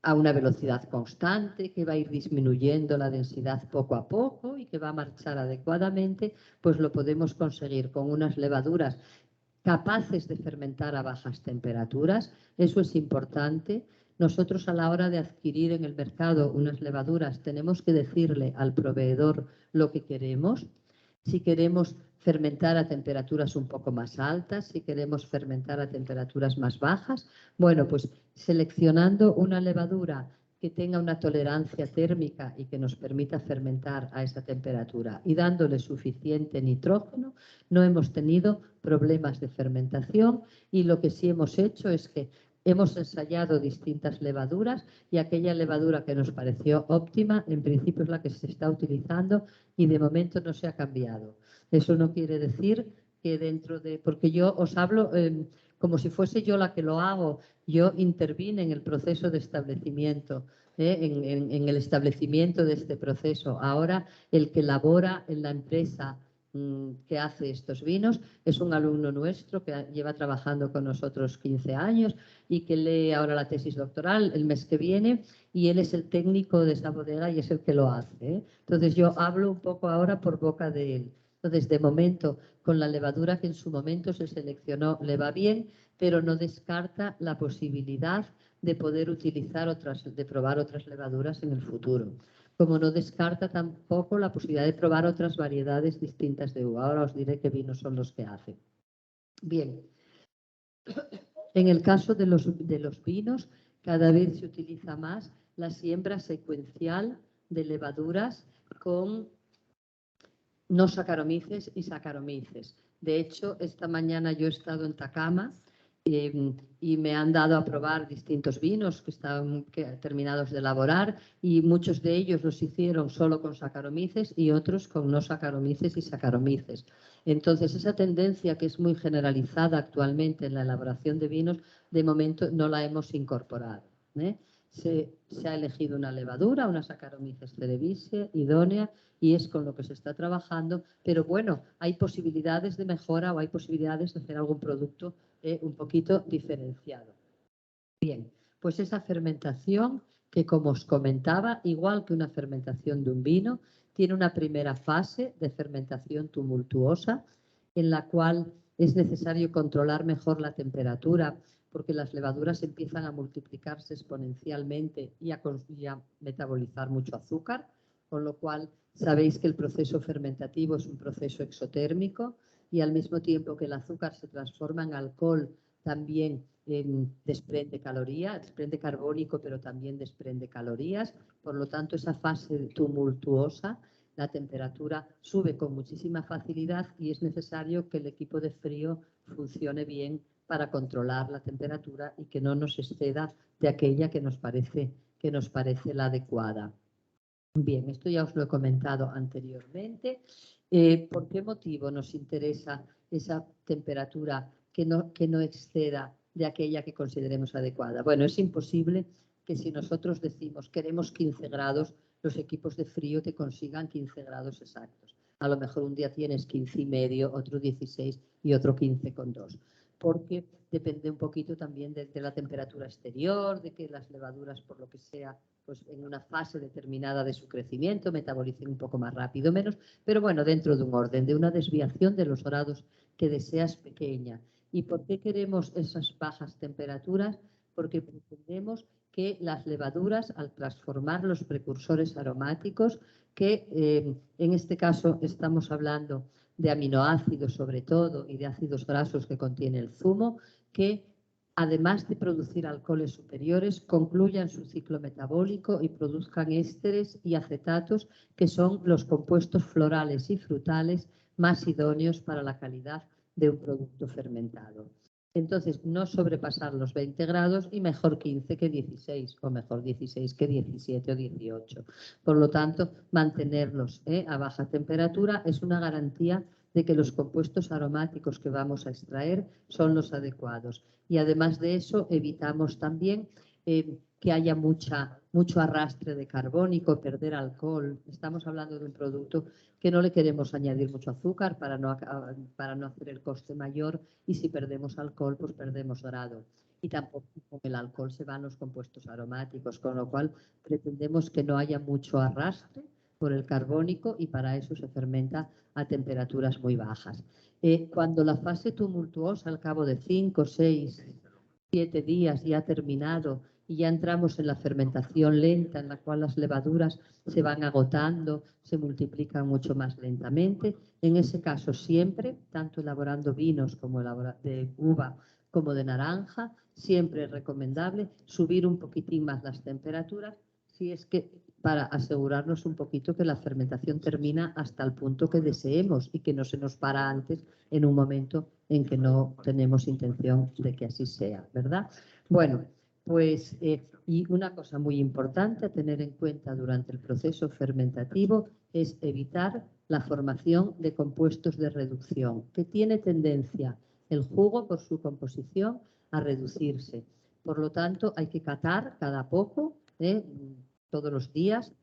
a una velocidad constante, que va a ir disminuyendo la densidad poco a poco y que va a marchar adecuadamente, pues lo podemos conseguir con unas levaduras capaces de fermentar a bajas temperaturas. Eso es importante. Nosotros a la hora de adquirir en el mercado unas levaduras tenemos que decirle al proveedor lo que queremos. Si queremos fermentar a temperaturas un poco más altas, si queremos fermentar a temperaturas más bajas, bueno, pues seleccionando una levadura que tenga una tolerancia térmica y que nos permita fermentar a esa temperatura y dándole suficiente nitrógeno, no hemos tenido problemas de fermentación y lo que sí hemos hecho es que hemos ensayado distintas levaduras y aquella levadura que nos pareció óptima, en principio es la que se está utilizando y de momento no se ha cambiado. Eso no quiere decir que dentro de... Porque yo os hablo como si fuese yo la que lo hago. Yo intervine en el proceso de establecimiento, en el establecimiento de este proceso. Ahora el que elabora en la empresa que hace estos vinos es un alumno nuestro que lleva trabajando con nosotros 15 años y que lee ahora la tesis doctoral el mes que viene y él es el técnico de esa bodega y es el que lo hace. Entonces yo hablo un poco ahora por boca de él. Entonces de momento con la levadura que en su momento se seleccionó le va bien, pero no descarta la posibilidad de poder utilizar de probar otras levaduras en el futuro. Como no descarta tampoco la posibilidad de probar otras variedades distintas de uva. Ahora os diré qué vinos son los que hace. Bien, en el caso de los vinos, cada vez se utiliza más la siembra secuencial de levaduras con no saccharomyces y saccharomyces. De hecho, esta mañana yo he estado en Takama y me han dado a probar distintos vinos que están terminados de elaborar y muchos de ellos los hicieron solo con saccharomyces y otros con no saccharomyces y saccharomyces. Entonces, esa tendencia que es muy generalizada actualmente en la elaboración de vinos, de momento no la hemos incorporado. Se ha elegido una levadura, una Saccharomyces cerevisiae idónea y es con lo que se está trabajando, pero bueno, hay posibilidades de mejora o hay posibilidades de hacer algún producto un poquito diferenciado. Bien, pues esa fermentación que como os comentaba, igual que una fermentación de un vino, tiene una primera fase de fermentación tumultuosa en la cual es necesario controlar mejor la temperatura porque las levaduras empiezan a multiplicarse exponencialmente y a metabolizar mucho azúcar, con lo cual sabéis que el proceso fermentativo es un proceso exotérmico y al mismo tiempo que el azúcar se transforma en alcohol, también desprende calorías, desprende carbónico, pero también desprende calorías. Por lo tanto, esa fase tumultuosa, la temperatura sube con muchísima facilidad y es necesario que el equipo de frío funcione bien para controlar la temperatura y que no nos exceda de aquella que nos parece la adecuada. Bien, esto ya os lo he comentado anteriormente. ¿Por qué motivo nos interesa esa temperatura que no exceda de aquella que consideremos adecuada? Bueno, es imposible que si nosotros decimos queremos 15 grados, los equipos de frío te consigan 15 grados exactos. A lo mejor un día tienes 15,5, otro 16 y otro 15,2. Porque depende un poquito también de la temperatura exterior, de que las levaduras, por lo que sea, pues en una fase determinada de su crecimiento metabolicen un poco más rápido o menos, pero bueno, dentro de un orden, de una desviación de los grados que deseas pequeña. ¿Y por qué queremos esas bajas temperaturas? Porque pretendemos que las levaduras, al transformar los precursores aromáticos, que en este caso estamos hablando de aminoácidos sobre todo y de ácidos grasos que contiene el zumo, que además de producir alcoholes superiores, concluyan su ciclo metabólico y produzcan ésteres y acetatos, que son los compuestos florales y frutales más idóneos para la calidad de un producto fermentado. Entonces, no sobrepasar los 20 grados y mejor 15 que 16, o mejor 16 que 17 o 18. Por lo tanto, mantenerlos a baja temperatura es una garantía de que los compuestos aromáticos que vamos a extraer son los adecuados. Y además de eso, evitamos también que haya mucho arrastre de carbónico, perder alcohol. Estamos hablando de un producto que no le queremos añadir mucho azúcar para no hacer el coste mayor, y si perdemos alcohol, pues perdemos grado. Y tampoco con el alcohol se van los compuestos aromáticos, con lo cual pretendemos que no haya mucho arrastre por el carbónico, y para eso se fermenta a temperaturas muy bajas. Cuando la fase tumultuosa, al cabo de 5, 6, 7 días ya ha terminado y ya entramos en la fermentación lenta, en la cual las levaduras se van agotando, se multiplican mucho más lentamente, en ese caso siempre, tanto elaborando vinos como de uva como de naranja, siempre es recomendable subir un poquitín más las temperaturas, si es que para asegurarnos un poquito que la fermentación termina hasta el punto que deseemos y que no se nos para antes en un momento en que no tenemos intención de que así sea, ¿verdad? Bueno, pues y una cosa muy importante a tener en cuenta durante el proceso fermentativo es evitar la formación de compuestos de reducción, que tiene tendencia el jugo por su composición a reducirse. Por lo tanto, hay que catar cada poco, todos los días,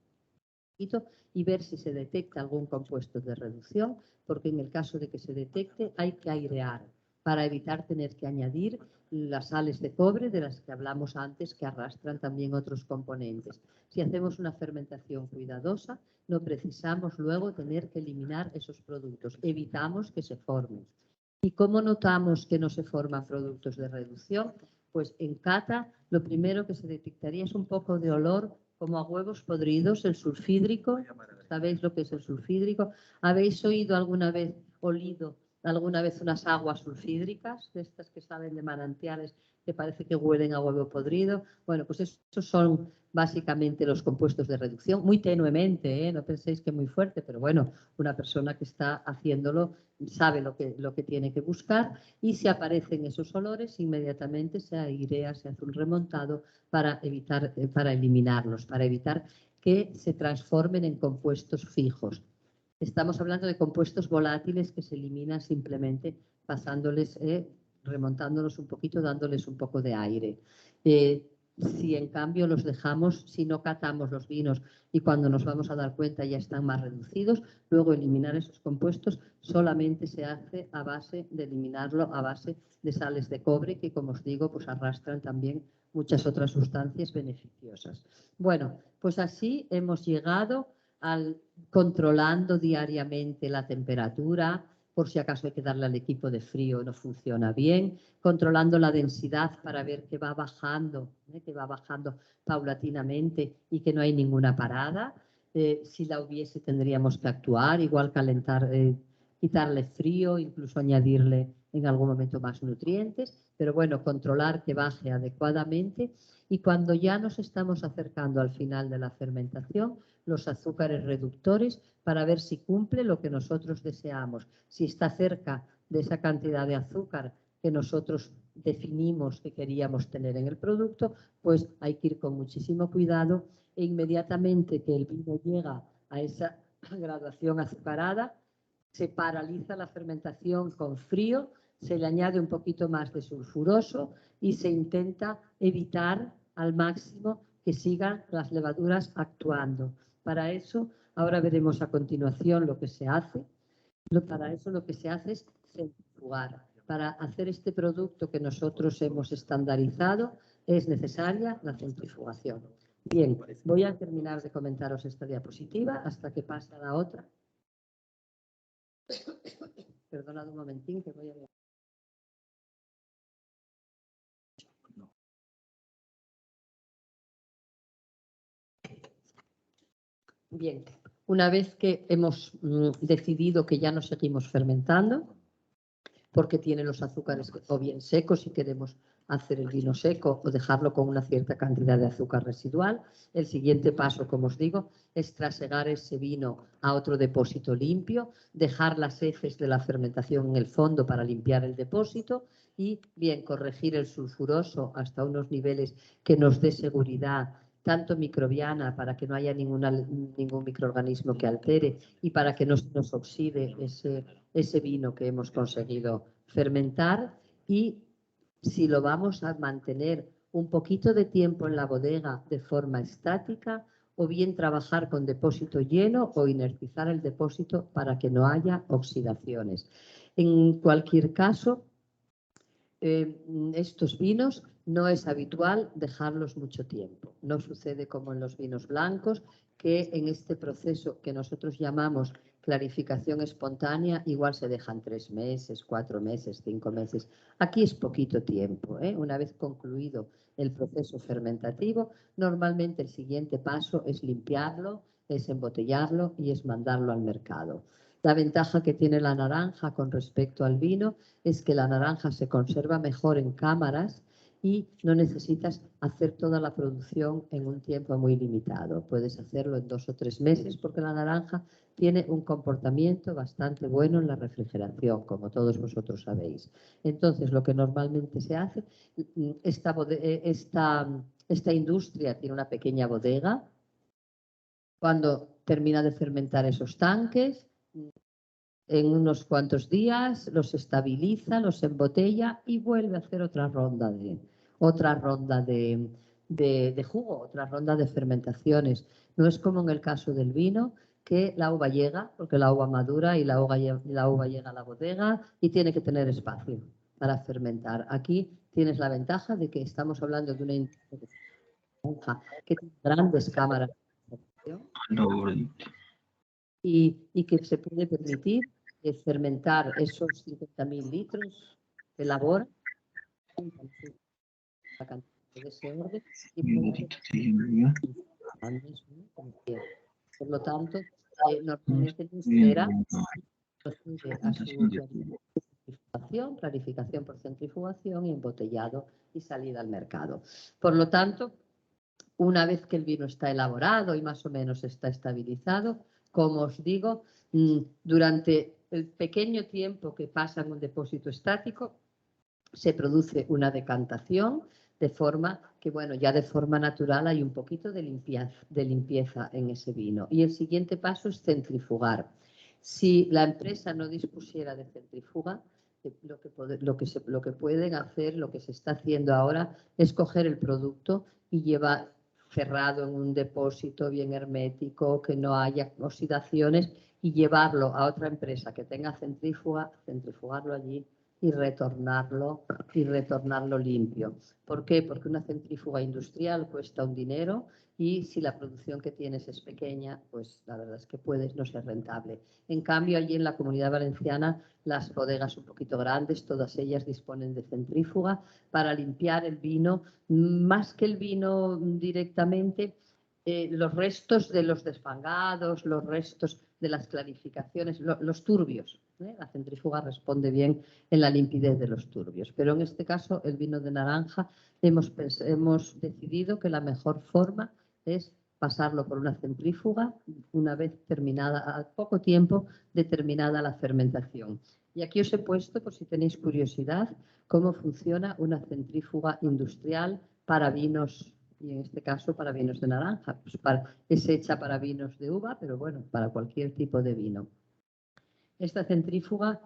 y ver si se detecta algún compuesto de reducción, porque en el caso de que se detecte hay que airear para evitar tener que añadir las sales de cobre de las que hablamos antes, que arrastran también otros componentes. Si hacemos una fermentación cuidadosa, no precisamos luego tener que eliminar esos productos, evitamos que se formen. ¿Y cómo notamos que no se forman productos de reducción? Pues en cata lo primero que se detectaría es un poco de olor como a huevos podridos, el sulfídrico. ¿Sabéis lo que es el sulfídrico? ¿Habéis oído olido alguna vez unas aguas sulfídricas, de estas que salen de manantiales que parece que huelen a huevo podrido? Bueno, pues esos son básicamente los compuestos de reducción, muy tenuemente, no penséis que muy fuerte, pero bueno, una persona que está haciéndolo sabe lo que tiene que buscar, y si aparecen esos olores, inmediatamente se airea, se hace un remontado para eliminarlos, para evitar que se transformen en compuestos fijos. Estamos hablando de compuestos volátiles que se eliminan simplemente pasándoles, remontándolos un poquito, dándoles un poco de aire. Si en cambio los dejamos, si no catamos los vinos y cuando nos vamos a dar cuenta ya están más reducidos, luego eliminar esos compuestos solamente se hace a base de eliminarlo a base de sales de cobre, que como os digo, pues arrastran también muchas otras sustancias beneficiosas. Bueno, pues así hemos llegado al controlando diariamente la temperatura, por si acaso hay que darle al equipo de frío, no funciona bien, controlando la densidad para ver que va bajando paulatinamente y que no hay ninguna parada. Si la hubiese tendríamos que actuar, igual calentar, quitarle frío, incluso añadirle en algún momento más nutrientes, pero bueno, controlar que baje adecuadamente. Y cuando ya nos estamos acercando al final de la fermentación, los azúcares reductores para ver si cumple lo que nosotros deseamos. Si está cerca de esa cantidad de azúcar que nosotros definimos que queríamos tener en el producto, pues hay que ir con muchísimo cuidado, e inmediatamente que el vino llega a esa graduación azucarada, se paraliza la fermentación con frío, se le añade un poquito más de sulfuroso y se intenta evitar al máximo que sigan las levaduras actuando. Para eso, ahora veremos a continuación lo que se hace. Para eso lo que se hace es centrifugar. Para hacer este producto que nosotros hemos estandarizado es necesaria la centrifugación. Bien, voy a terminar de comentaros esta diapositiva hasta que pase a la otra. Perdonad un momentín que voy a ver. Bien, una vez que hemos decidido que ya no seguimos fermentando, porque tiene los azúcares o bien secos y queremos hacer el vino seco o dejarlo con una cierta cantidad de azúcar residual. El siguiente paso, como os digo, es trasegar ese vino a otro depósito limpio, dejar las heces de la fermentación en el fondo para limpiar el depósito y, bien, corregir el sulfuroso hasta unos niveles que nos dé seguridad, tanto microbiana para que no haya ningún microorganismo que altere y para que no se nos oxide ese vino que hemos conseguido fermentar. Y si lo vamos a mantener un poquito de tiempo en la bodega de forma estática, o bien trabajar con depósito lleno o inertizar el depósito para que no haya oxidaciones. En cualquier caso, estos vinos no es habitual dejarlos mucho tiempo. No sucede como en los vinos blancos, que en este proceso que nosotros llamamos clarificación espontánea, igual se dejan 3 meses, 4 meses, 5 meses. Aquí es poquito tiempo, ¿eh? Una vez concluido el proceso fermentativo, normalmente el siguiente paso es limpiarlo, es embotellarlo y es mandarlo al mercado. La ventaja que tiene la naranja con respecto al vino es que la naranja se conserva mejor en cámaras y no necesitas hacer toda la producción en un tiempo muy limitado. Puedes hacerlo en 2 o 3 meses porque la naranja tiene un comportamiento bastante bueno en la refrigeración, como todos vosotros sabéis. Entonces, lo que normalmente se hace, esta industria tiene una pequeña bodega. Cuando termina de fermentar esos tanques, en unos cuantos días los estabiliza, los embotella y vuelve a hacer otra ronda de jugo, otra ronda de fermentaciones. No es como en el caso del vino, que la uva llega, porque la uva madura y la uva llega a la bodega y tiene que tener espacio para fermentar. Aquí tienes la ventaja de que estamos hablando de una industria que tiene grandes cámaras de fermentación y que se puede permitir fermentar esos 50.000 litros de labor la cantidad de ese orden y por lo tanto normalmente no espera procede a su clarificación por centrifugación y embotellado y salida al mercado. Por lo tanto, una vez que el vino está elaborado y más o menos está estabilizado, como os digo, durante el pequeño tiempo que pasa en un depósito estático, se produce una decantación de forma que, bueno, ya de forma natural hay un poquito de limpieza en ese vino. Y el siguiente paso es centrifugar. Si la empresa no dispusiera de centrifuga, lo que pueden hacer, lo que se está haciendo ahora, es coger el producto y llevar cerrado en un depósito bien hermético, que no haya oxidaciones, y llevarlo a otra empresa que tenga centrífuga, centrifugarlo allí y retornarlo limpio. ¿Por qué? Porque una centrífuga industrial cuesta un dinero y si la producción que tienes es pequeña, pues la verdad es que puedes no ser rentable. En cambio, allí en la Comunidad Valenciana, las bodegas un poquito grandes, todas ellas disponen de centrífuga para limpiar el vino, más que el vino directamente, los restos de los desfangados, los restos de las clarificaciones, los turbios. La centrífuga responde bien en la limpidez de los turbios. Pero en este caso, el vino de naranja, hemos decidido que la mejor forma es pasarlo por una centrífuga una vez terminada, al poco tiempo de terminada la fermentación. Y aquí os he puesto, por si tenéis curiosidad, cómo funciona una centrífuga industrial para vinos, y en este caso para vinos de naranja. Pues es hecha para vinos de uva, pero bueno, para cualquier tipo de vino. Esta centrífuga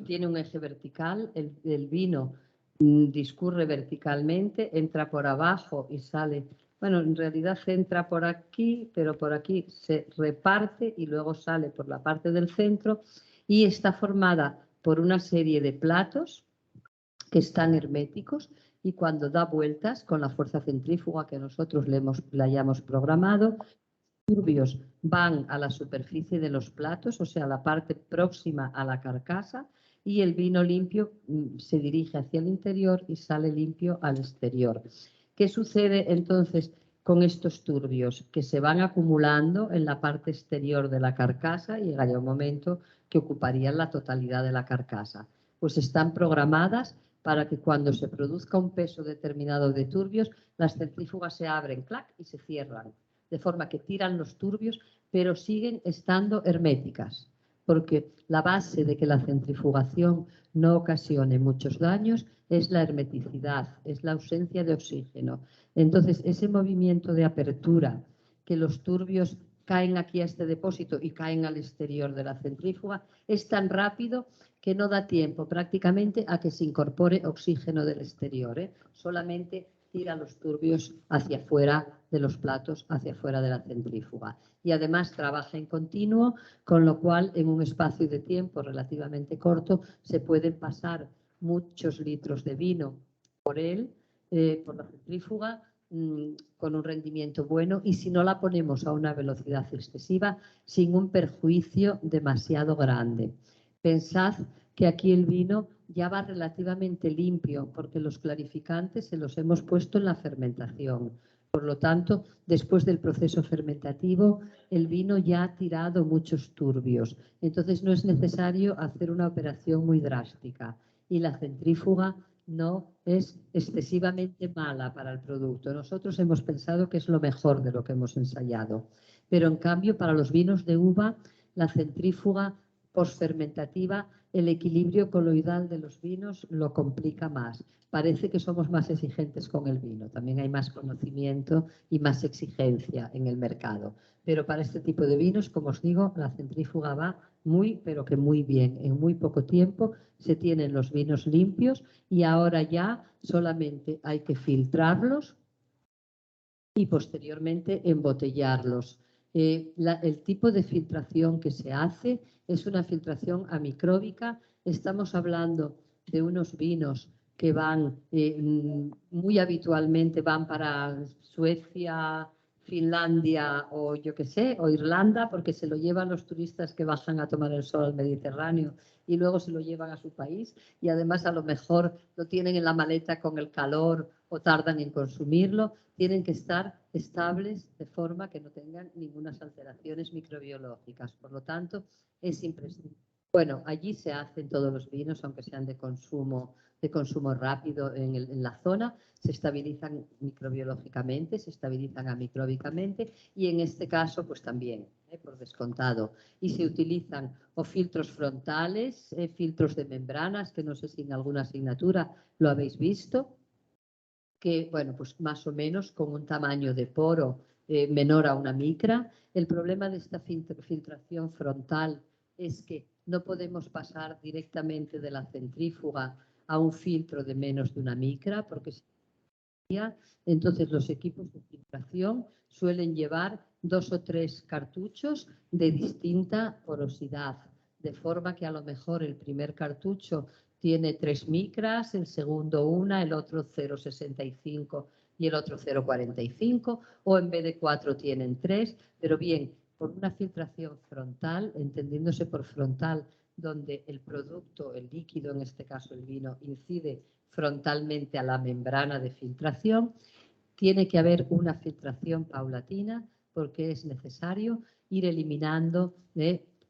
tiene un eje vertical, el vino discurre verticalmente, entra por abajo y sale. Bueno, en realidad entra por aquí, pero por aquí se reparte y luego sale por la parte del centro y está formada por una serie de platos que están herméticos y cuando da vueltas con la fuerza centrífuga que nosotros le hayamos programado, turbios van a la superficie de los platos, o sea, a la parte próxima a la carcasa, y el vino limpio se dirige hacia el interior y sale limpio al exterior. ¿Qué sucede entonces con estos turbios? Que se van acumulando en la parte exterior de la carcasa y llegaría un momento que ocuparían la totalidad de la carcasa. Pues están programadas para que cuando se produzca un peso determinado de turbios, las centrífugas se abren, clac, y se cierran, de forma que tiran los turbios, pero siguen estando herméticas, porque la base de que la centrifugación no ocasione muchos daños es la hermeticidad, es la ausencia de oxígeno. Entonces, ese movimiento de apertura, que los turbios caen aquí a este depósito y caen al exterior de la centrífuga, es tan rápido que no da tiempo prácticamente a que se incorpore oxígeno del exterior, ¿eh? Solamente tira los turbios hacia afuera de los platos, hacia afuera de la centrífuga. Y además trabaja en continuo, con lo cual en un espacio de tiempo relativamente corto se pueden pasar muchos litros de vino por él, por la centrífuga, con un rendimiento bueno, y si no la ponemos a una velocidad excesiva, sin un perjuicio demasiado grande. Pensad que aquí el vino ya va relativamente limpio, porque los clarificantes se los hemos puesto en la fermentación. Por lo tanto, después del proceso fermentativo, el vino ya ha tirado muchos turbios. Entonces no es necesario hacer una operación muy drástica. Y la centrífuga no es excesivamente mala para el producto. Nosotros hemos pensado que es lo mejor de lo que hemos ensayado. Pero en cambio, para los vinos de uva, la centrífuga postfermentativa, el equilibrio coloidal de los vinos lo complica más. Parece que somos más exigentes con el vino. También hay más conocimiento y más exigencia en el mercado. Pero para este tipo de vinos, como os digo, la centrífuga va muy, pero que muy bien. En muy poco tiempo se tienen los vinos limpios y ahora ya solamente hay que filtrarlos y posteriormente embotellarlos. El tipo de filtración que se hace es una filtración amicróbica. Estamos hablando de unos vinos que van muy habitualmente, van para Suecia, Finlandia o yo qué sé, o Irlanda, porque se lo llevan los turistas que bajan a tomar el sol al Mediterráneo y luego se lo llevan a su país, y además a lo mejor lo tienen en la maleta con el calor o tardan en consumirlo. Tienen que estar estables de forma que no tengan ninguna alteraciones microbiológicas. Por lo tanto, es imprescindible. Bueno, allí se hacen todos los vinos, aunque sean de consumo rápido en la zona, se estabilizan microbiológicamente, se estabilizan amicróbicamente, y en este caso pues también, por descontado. Y se utilizan o filtros frontales, filtros de membranas, que no sé si en alguna asignatura lo habéis visto, que, bueno, pues más o menos con un tamaño de poro menor a una micra. El problema de esta filtración frontal es que no podemos pasar directamente de la centrífuga a un filtro de menos de una micra, porque entonces los equipos de filtración suelen llevar 2 o 3 cartuchos de distinta porosidad, de forma que a lo mejor el primer cartucho tiene 3 micras, el segundo 1, el otro 0,65 y el otro 0,45, o en vez de 4 tienen 3, pero bien, por una filtración frontal, entendiéndose por frontal, donde el producto, el líquido, en este caso el vino, incide frontalmente a la membrana de filtración, tiene que haber una filtración paulatina, porque es necesario ir eliminando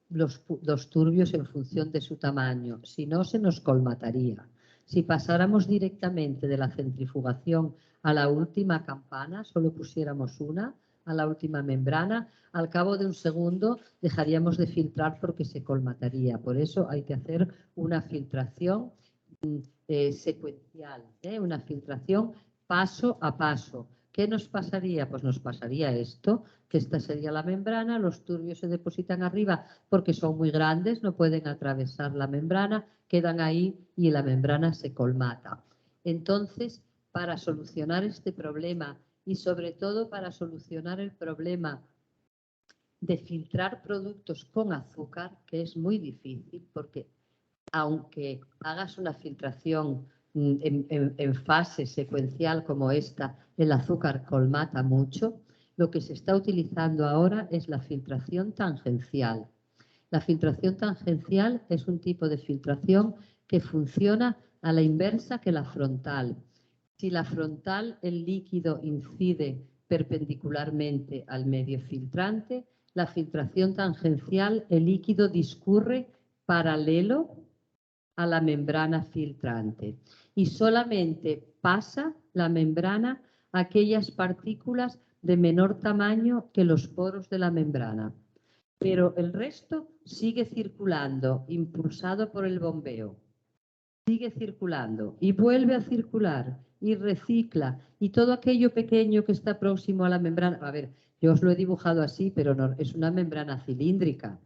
los turbios en función de su tamaño, si no se nos colmataría. Si pasáramos directamente de la centrifugación a la última campana, solo pusiéramos una, a la última membrana, al cabo de un segundo dejaríamos de filtrar porque se colmataría. Por eso hay que hacer una filtración secuencial, una filtración paso a paso. ¿Qué nos pasaría? Pues nos pasaría esto, que esta sería la membrana, los turbios se depositan arriba porque son muy grandes, no pueden atravesar la membrana, quedan ahí y la membrana se colmata. Entonces, para solucionar este problema y sobre todo para solucionar el problema de filtrar productos con azúcar, que es muy difícil porque aunque hagas una filtración en fase secuencial como esta, el azúcar colmata mucho, lo que se está utilizando ahora es la filtración tangencial. La filtración tangencial es un tipo de filtración que funciona a la inversa que la frontal. Si la frontal, el líquido incide perpendicularmente al medio filtrante, la filtración tangencial, el líquido discurre paralelo a la membrana filtrante y solamente pasa la membrana aquellas partículas de menor tamaño que los poros de la membrana. Pero el resto sigue circulando, impulsado por el bombeo. Sigue circulando y vuelve a circular y recicla y todo aquello pequeño que está próximo a la membrana. A ver, yo os lo he dibujado así, pero no, es una membrana cilíndrica.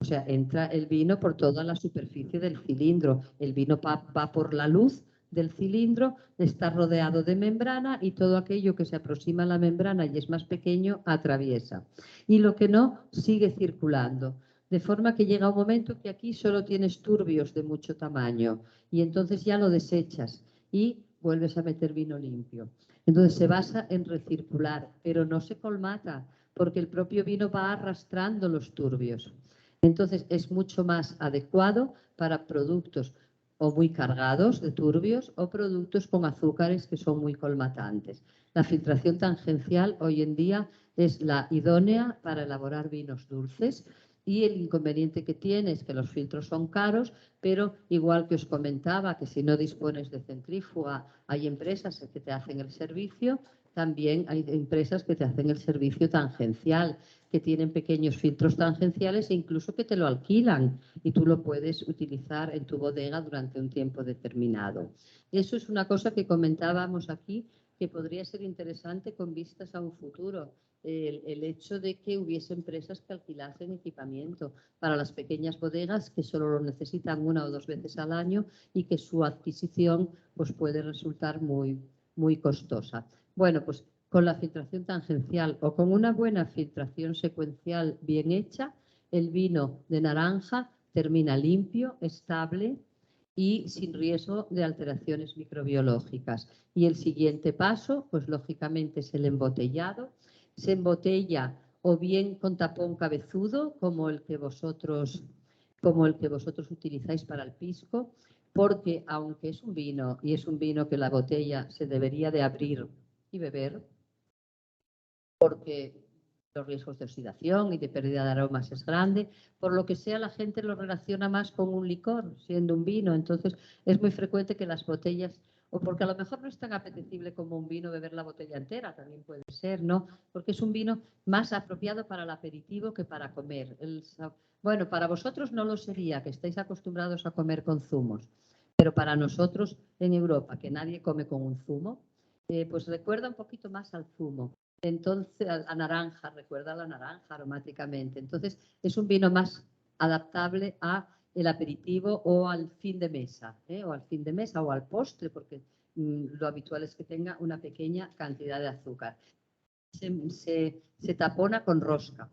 O sea, entra el vino por toda la superficie del cilindro. El vino va por la luz del cilindro, está rodeado de membrana y todo aquello que se aproxima a la membrana y es más pequeño atraviesa. Y lo que no, sigue circulando. De forma que llega un momento que aquí solo tienes turbios de mucho tamaño y entonces ya lo desechas y vuelves a meter vino limpio. Entonces se basa en recircular, pero no se colmata porque el propio vino va arrastrando los turbios. Entonces es mucho más adecuado para productos o muy cargados de turbios o productos con azúcares que son muy colmatantes. La filtración tangencial hoy en día es la idónea para elaborar vinos dulces y el inconveniente que tiene es que los filtros son caros, pero igual que os comentaba que si no dispones de centrífuga hay empresas que te hacen el servicio, también hay empresas que te hacen el servicio tangencial, que tienen pequeños filtros tangenciales e incluso que te lo alquilan y tú lo puedes utilizar en tu bodega durante un tiempo determinado. Eso es una cosa que comentábamos aquí que podría ser interesante con vistas a un futuro. El hecho de que hubiese empresas que alquilasen equipamiento para las pequeñas bodegas que solo lo necesitan 1 o 2 veces al año y que su adquisición pues, puede resultar muy, muy costosa. Bueno, pues con la filtración tangencial o con una buena filtración secuencial bien hecha, el vino de naranja termina limpio, estable y sin riesgo de alteraciones microbiológicas. Y el siguiente paso, pues lógicamente es el embotellado. Se embotella o bien con tapón cabezudo, como el que vosotros utilizáis para el pisco, porque aunque es un vino y es un vino que la botella se debería de abrir y beber, porque los riesgos de oxidación y de pérdida de aromas es grande, por lo que sea la gente lo relaciona más con un licor, siendo un vino, entonces es muy frecuente que las botellas, o porque a lo mejor no es tan apetecible como un vino beber la botella entera, también puede ser, ¿no? Porque es un vino más apropiado para el aperitivo que para comer. Bueno, para vosotros no lo sería, que estáis acostumbrados a comer con zumos, pero para nosotros en Europa, que nadie come con un zumo, pues recuerda un poquito más al zumo. Entonces, a naranja, recuerda a la naranja aromáticamente. Entonces, es un vino más adaptable a el aperitivo o al fin de mesa, o al fin de mesa o al postre, porque lo habitual es que tenga una pequeña cantidad de azúcar. Se tapona con rosca,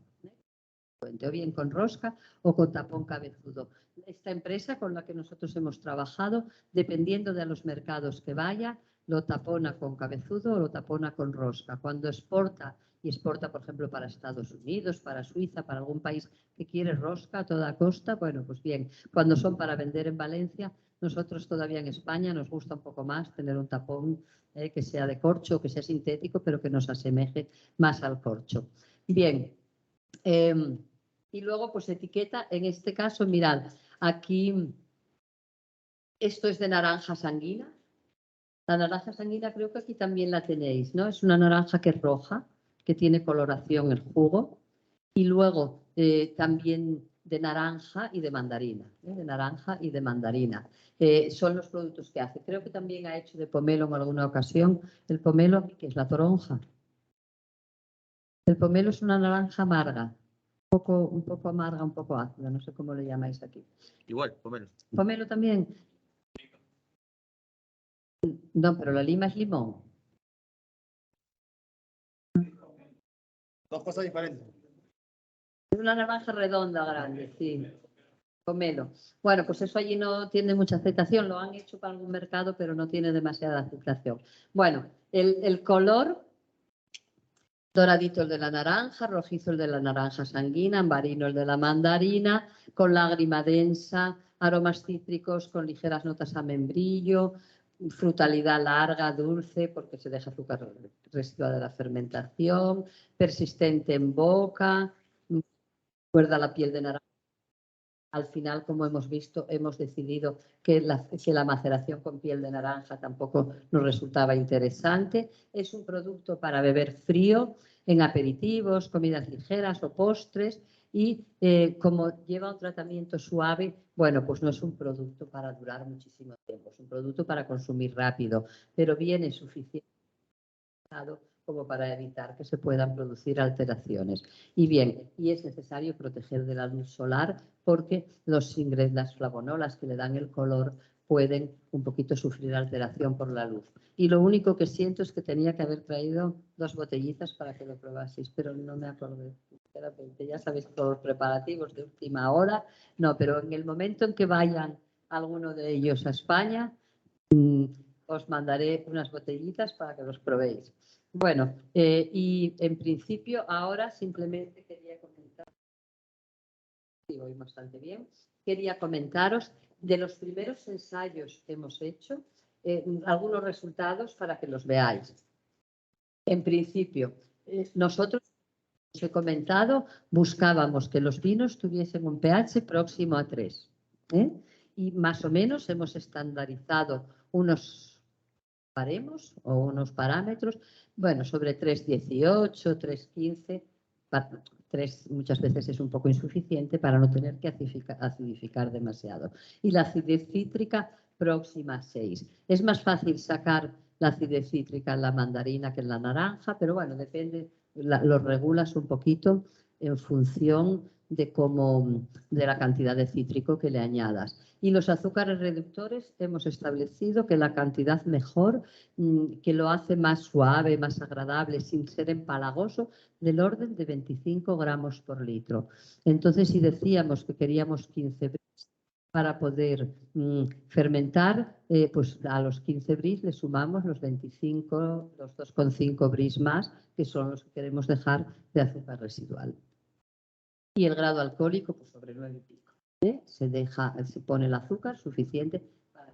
o bien con rosca o con tapón cabezudo. Esta empresa con la que nosotros hemos trabajado, dependiendo de los mercados que vaya, lo tapona con cabezudo o lo tapona con rosca. Cuando exporta, y exporta, por ejemplo, para Estados Unidos, para Suiza, para algún país que quiere rosca a toda costa, bueno, pues bien, cuando son para vender en Valencia, nosotros todavía en España nos gusta un poco más tener un tapón que sea de corcho, que sea sintético, pero que nos asemeje más al corcho. Bien. Y luego, pues etiqueta, en este caso, mirad, aquí, esto es de naranja sanguina. La naranja sanguina creo que aquí también la tenéis, ¿no? Es una naranja que es roja, que tiene coloración el jugo. Y luego también de naranja y de mandarina, de naranja y de mandarina. Son los productos que hace. Creo que también ha hecho de pomelo en alguna ocasión. El pomelo, que es la toronja. El pomelo es una naranja amarga. Un poco amarga, un poco ácida, no sé cómo le llamáis aquí. Igual, pomelo. ¿Pomelo también? No, pero la lima es limón. Dos cosas diferentes. Es una naranja redonda grande, sí. Pomelo. Bueno, pues eso allí no tiene mucha aceptación. Lo han hecho para algún mercado, pero no tiene demasiada aceptación. Bueno, el color... Doradito el de la naranja, rojizo el de la naranja sanguina, ambarino el de la mandarina, con lágrima densa, aromas cítricos con ligeras notas a membrillo, frutalidad larga, dulce, porque se deja azúcar residual de la fermentación, persistente en boca, recuerda la piel de naranja. Al final, como hemos visto, hemos decidido que la maceración con piel de naranja tampoco nos resultaba interesante. Es un producto para beber frío, en aperitivos, comidas ligeras o postres. Y como lleva un tratamiento suave, bueno, pues no es un producto para durar muchísimo tiempo. Es un producto para consumir rápido, pero viene suficiente como para evitar que se puedan producir alteraciones. Y bien, y es necesario proteger de la luz solar porque las flavonolas que le dan el color pueden un poquito sufrir alteración por la luz. Y lo único que siento es que tenía que haber traído 2 botellitas para que lo probaseis, pero no me acordé. Ya sabéis, todos los preparativos de última hora. No, pero en el momento en que vayan alguno de ellos a España, os mandaré unas botellitas para que los probéis. Bueno, y en principio ahora simplemente quería comentar, voy bastante bien, quería comentaros de los primeros ensayos que hemos hecho, algunos resultados para que los veáis. En principio, nosotros, os he comentado, buscábamos que los vinos tuviesen un pH próximo a 3. Y más o menos hemos estandarizado unos baremos o unos parámetros, bueno, sobre 3,18, 3,15, 3 muchas veces es un poco insuficiente para no tener que acidificar demasiado. Y la acidez cítrica próxima a 6. Es más fácil sacar la acidez cítrica en la mandarina que en la naranja, pero bueno, depende, lo regulas un poquito en función de la cantidad de cítrico que le añadas. Y los azúcares reductores hemos establecido que la cantidad mejor, que lo hace más suave, más agradable, sin ser empalagoso, del orden de 25 gramos por litro. Entonces, si decíamos que queríamos 15 bris para poder fermentar, pues a los 15 bris le sumamos los 25, los 2,5 bris más, que son los que queremos dejar de azúcar residual. Y el grado alcohólico, pues sobre 9 y pico. Se pone el azúcar suficiente para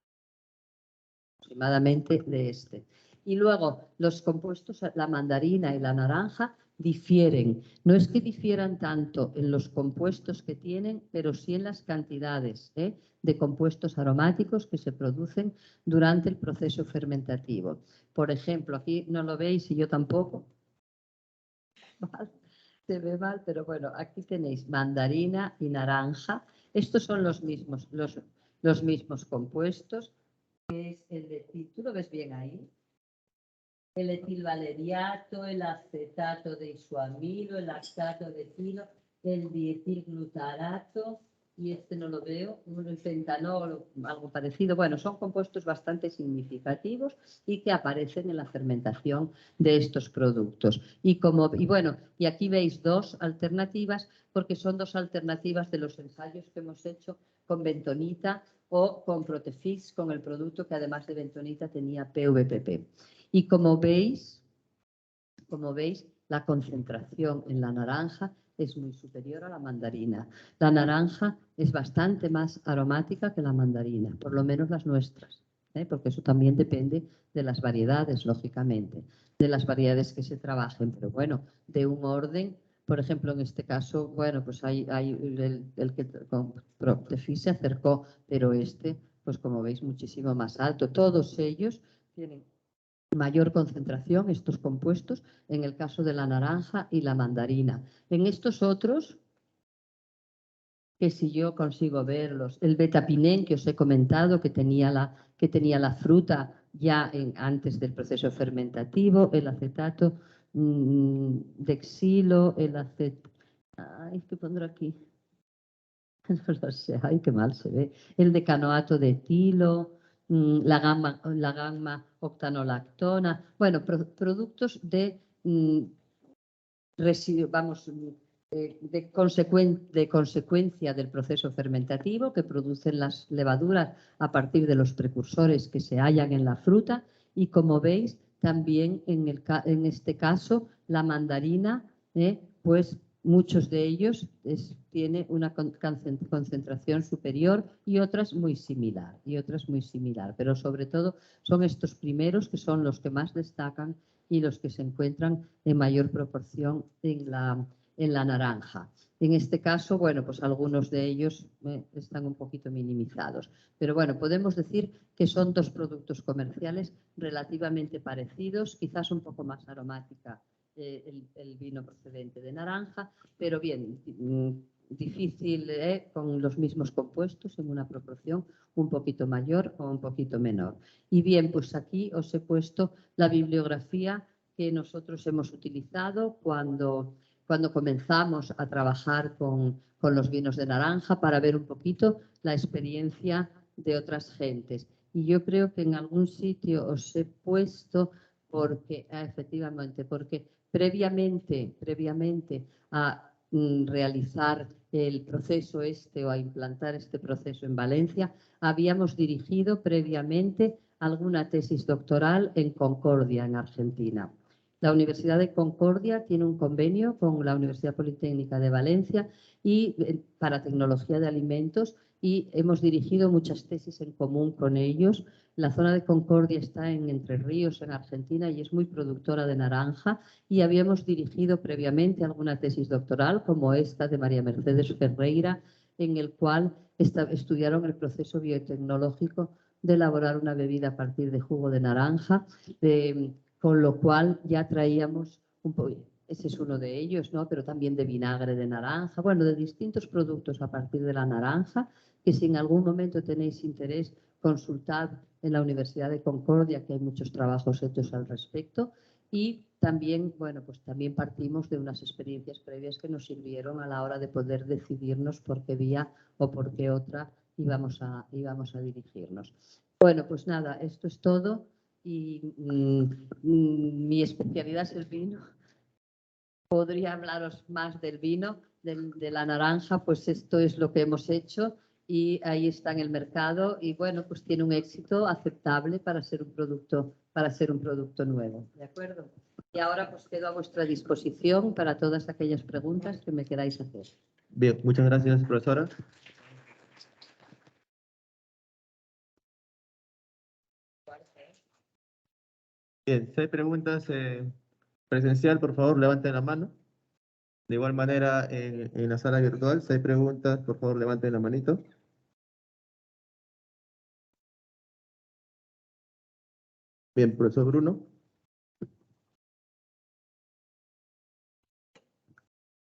aproximadamente de este. Y luego los compuestos, la mandarina y la naranja, difieren. No es que difieran tanto en los compuestos que tienen, pero sí en las cantidades de compuestos aromáticos que se producen durante el proceso fermentativo. Por ejemplo, aquí no lo veis y yo tampoco. Se ve mal, pero bueno, aquí tenéis mandarina y naranja. Estos son los mismos compuestos, que es el de, ¿tú lo ves bien ahí? El etilvaleriato, el acetato de isoamilo, el lactato de etilo, el dietilglutarato, y este no lo veo, el pentanol, algo parecido. Bueno, son compuestos bastante significativos y que aparecen en la fermentación de estos productos. Y bueno, y aquí veis 2 alternativas, porque son 2 alternativas de los ensayos que hemos hecho con bentonita o con Protefix, con el producto que además de bentonita tenía PVPP. Y como veis, la concentración en la naranja es muy superior a la mandarina. La naranja es bastante más aromática que la mandarina, por lo menos las nuestras, porque eso también depende de las variedades, lógicamente, de las variedades que se trabajen, pero bueno, de un orden, por ejemplo, en este caso, bueno, pues hay el que con Protefix se acercó, pero este, pues como veis, muchísimo más alto. Todos ellos tienen mayor concentración, estos compuestos, en el caso de la naranja y la mandarina. En estos otros, que si yo consigo verlos, el betapinén que os he comentado, que tenía la fruta ya antes del proceso fermentativo, el acetato de xilo, el acetato... Ay, ¿qué pondré aquí? No lo sé, ay, qué mal se ve. El decanoato de etilo, la gamma octanolactona, bueno, productos de consecuencia del proceso fermentativo que producen las levaduras a partir de los precursores que se hallan en la fruta. Y como veis, también en este caso, la mandarina, pues muchos de ellos tienen una concentración superior y otras muy similar, pero sobre todo son estos primeros que son los que más destacan y los que se encuentran en mayor proporción en en la naranja. En este caso, bueno, pues algunos de ellos están un poquito minimizados. Pero bueno, podemos decir que son dos productos comerciales relativamente parecidos, quizás un poco más aromática el vino procedente de naranja, pero bien, difícil con los mismos compuestos en una proporción un poquito mayor o un poquito menor. Y bien, pues aquí os he puesto la bibliografía que nosotros hemos utilizado cuando comenzamos a trabajar con los vinos de naranja para ver un poquito la experiencia de otras gentes. Y yo creo que en algún sitio os he puesto, porque efectivamente, porque previamente a realizar el proceso o a implantar este proceso en Valencia, habíamos dirigido previamente alguna tesis doctoral en Concordia, en Argentina. La Universidad de Concordia tiene un convenio con la Universidad Politécnica de Valencia y para tecnología de alimentos, y hemos dirigido muchas tesis en común con ellos. La zona de Concordia está en Entre Ríos, en Argentina, y es muy productora de naranja, y habíamos dirigido previamente alguna tesis doctoral como esta de María Mercedes Ferreira, en el cual estudiaron el proceso biotecnológico de elaborar una bebida a partir de jugo de naranja, con lo cual ya traíamos un poco, ese es uno de ellos, ¿no? Pero también de vinagre de naranja, bueno, de distintos productos a partir de la naranja, que si en algún momento tenéis interés, consultad en la Universidad de Concordia, que hay muchos trabajos hechos al respecto. Y también, bueno, pues también partimos de unas experiencias previas que nos sirvieron a la hora de poder decidirnos por qué vía o por qué otra íbamos a dirigirnos. Bueno, pues nada, esto es todo, y mi especialidad es el vino. Podría hablaros más del vino, de la naranja, pues esto es lo que hemos hecho y ahí está en el mercado, y bueno, pues tiene un éxito aceptable para ser un producto nuevo, ¿de acuerdo? Y ahora pues quedo a vuestra disposición para todas aquellas preguntas que me queráis hacer. Bien, muchas gracias, profesora. Bien, si hay preguntas presencial, por favor, levanten la mano. De igual manera, en la sala virtual, si hay preguntas, por favor, levanten la manito. Bien, profesor Bruno.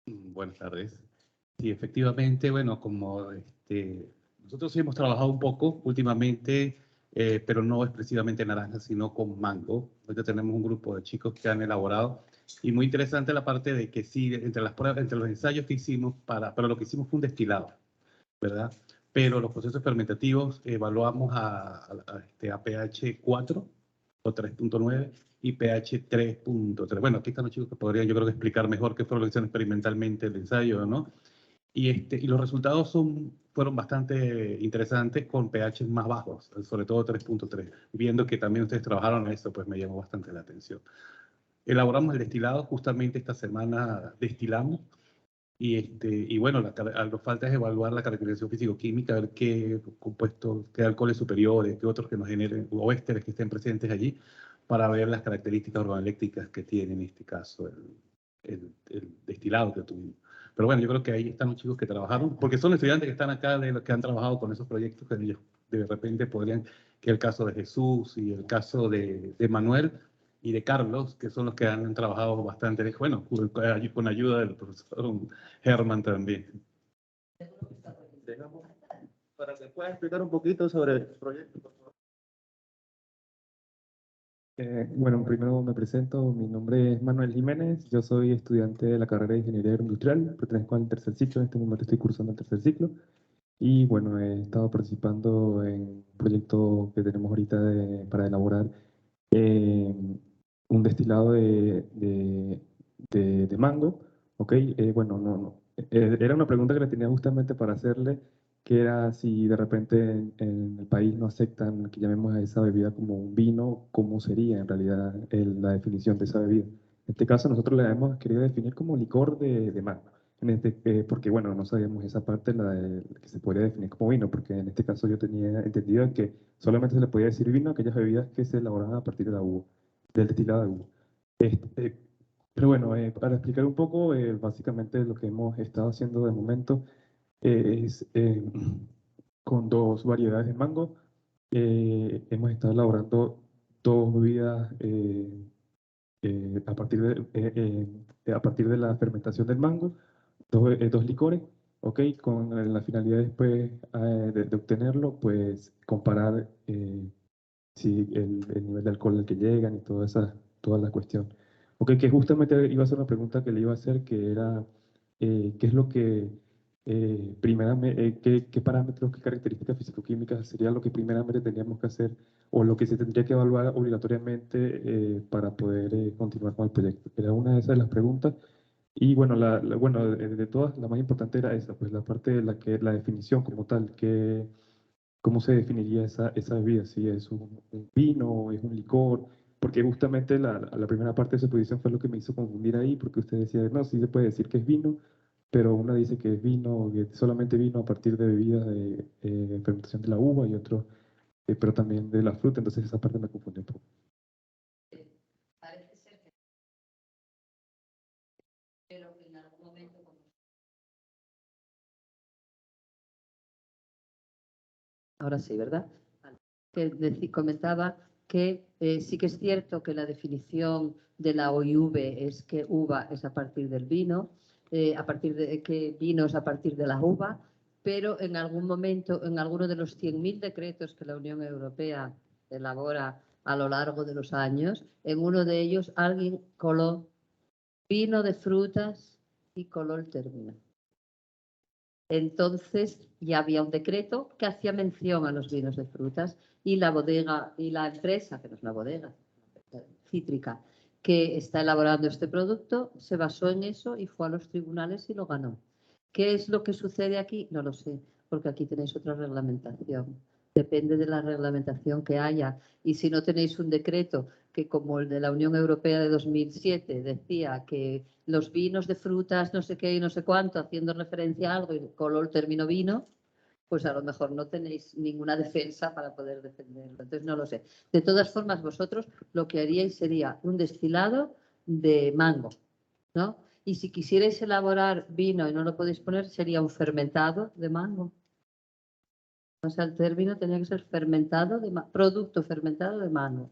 Buenas tardes. Sí, efectivamente, bueno, como nosotros hemos trabajado un poco últimamente, pero no expresivamente naranja, sino con mango. Ahorita tenemos un grupo de chicos que han elaborado, y muy interesante la parte de que sí, entre las pruebas, entre los ensayos que hicimos, pero lo que hicimos fue un destilado, ¿verdad? Pero los procesos fermentativos evaluamos a pH 4 o 3.9 y pH 3.3. Bueno, aquí están los chicos que podrían, yo creo, que explicar mejor qué fue lo que hicieron experimentalmente el ensayo, ¿no? Y los resultados fueron bastante interesantes con pH más bajos, sobre todo 3.3. Viendo que también ustedes trabajaron en esto, pues me llamó bastante la atención. Elaboramos el destilado, justamente esta semana destilamos. Y bueno, lo falta es evaluar la caracterización físico-química, ver qué compuestos, qué alcoholes superiores, qué otros que nos generen, o ésteres que estén presentes allí, para ver las características organoeléctricas que tiene en este caso el destilado que tuvimos. Pero bueno, yo creo que ahí están los chicos que trabajaron, porque son estudiantes que están acá, de los que han trabajado con esos proyectos, que ellos de repente podrían, que el caso de Jesús y el caso de Manuel y de Carlos, que son los que han trabajado bastante, bueno, con ayuda del profesor Herman también. Para que pueda explicar un poquito sobre el proyecto, por favor. Bueno, primero me presento, mi nombre es Manuel Jiménez, yo soy estudiante de la carrera de Ingeniería Industrial, pertenezco al tercer ciclo, en este momento estoy cursando el tercer ciclo, y bueno, he estado participando en un proyecto que tenemos ahorita para elaborar un destilado de mango, ¿ok? Bueno, era una pregunta que le tenía justamente para hacerle, que era si de repente en el país no aceptan que llamemos a esa bebida como un vino, ¿cómo sería en realidad la definición de esa bebida? En este caso nosotros la hemos querido definir como licor de mango, porque bueno, no sabíamos esa parte, que se podría definir como vino, porque en este caso yo tenía entendido que solamente se le podía decir vino a aquellas bebidas que se elaboraban a partir de la uva, del destilado de uva. Pero bueno, para explicar un poco, básicamente lo que hemos estado haciendo de momento es con dos variedades de mango. Hemos estado elaborando dos bebidas a partir de la fermentación del mango, dos licores, ¿ok? Con la finalidad después de obtenerlo, pues comparar si el nivel de alcohol al que llegan y toda la cuestión. Ok, que justamente iba a ser una pregunta que le iba a hacer, que era, ¿qué es lo que, primeramente, qué parámetros, qué características físico-químicas sería lo que primeramente tendríamos que hacer o lo que se tendría que evaluar obligatoriamente para poder continuar con el proyecto? Era una de esas las preguntas. Y bueno, bueno, de todas, la más importante era esa, pues la parte de la definición como tal, que ¿cómo se definiría esa bebida? Si es un vino, es un licor, porque justamente la primera parte de su exposición fue lo que me hizo confundir ahí, porque usted decía, no, sí se puede decir que es vino, pero una dice que es vino, que solamente vino a partir de bebidas de fermentación de la uva y otro, pero también de la fruta, entonces esa parte me confundió un poco. Parece ser que pero en algún momento ahora sí, ¿verdad? Vale. Que comentaba que sí que es cierto que la definición de la OIV es que uva es a partir del vino, a partir de que vino es a partir de la uva, pero en algún momento, en alguno de los 100.000 decretos que la Unión Europea elabora a lo largo de los años, en uno de ellos alguien coló vino de frutas y coló el término. Entonces ya había un decreto que hacía mención a los vinos de frutas y la bodega y la empresa, que no es una bodega, cítrica, que está elaborando este producto, se basó en eso y fue a los tribunales y lo ganó. ¿Qué es lo que sucede aquí? No lo sé, porque aquí tenéis otra reglamentación. Depende de la reglamentación que haya. Y si no tenéis un decreto que, como el de la Unión Europea de 2007, decía que los vinos de frutas, no sé qué y no sé cuánto, haciendo referencia a algo y coló el término vino, pues a lo mejor no tenéis ninguna defensa para poder defenderlo. Entonces no lo sé. De todas formas, vosotros lo que haríais sería un destilado de mango, ¿no? Y si quisierais elaborar vino y no lo podéis poner, sería un fermentado de mango. O sea, el término tenía que ser fermentado de producto fermentado de mango.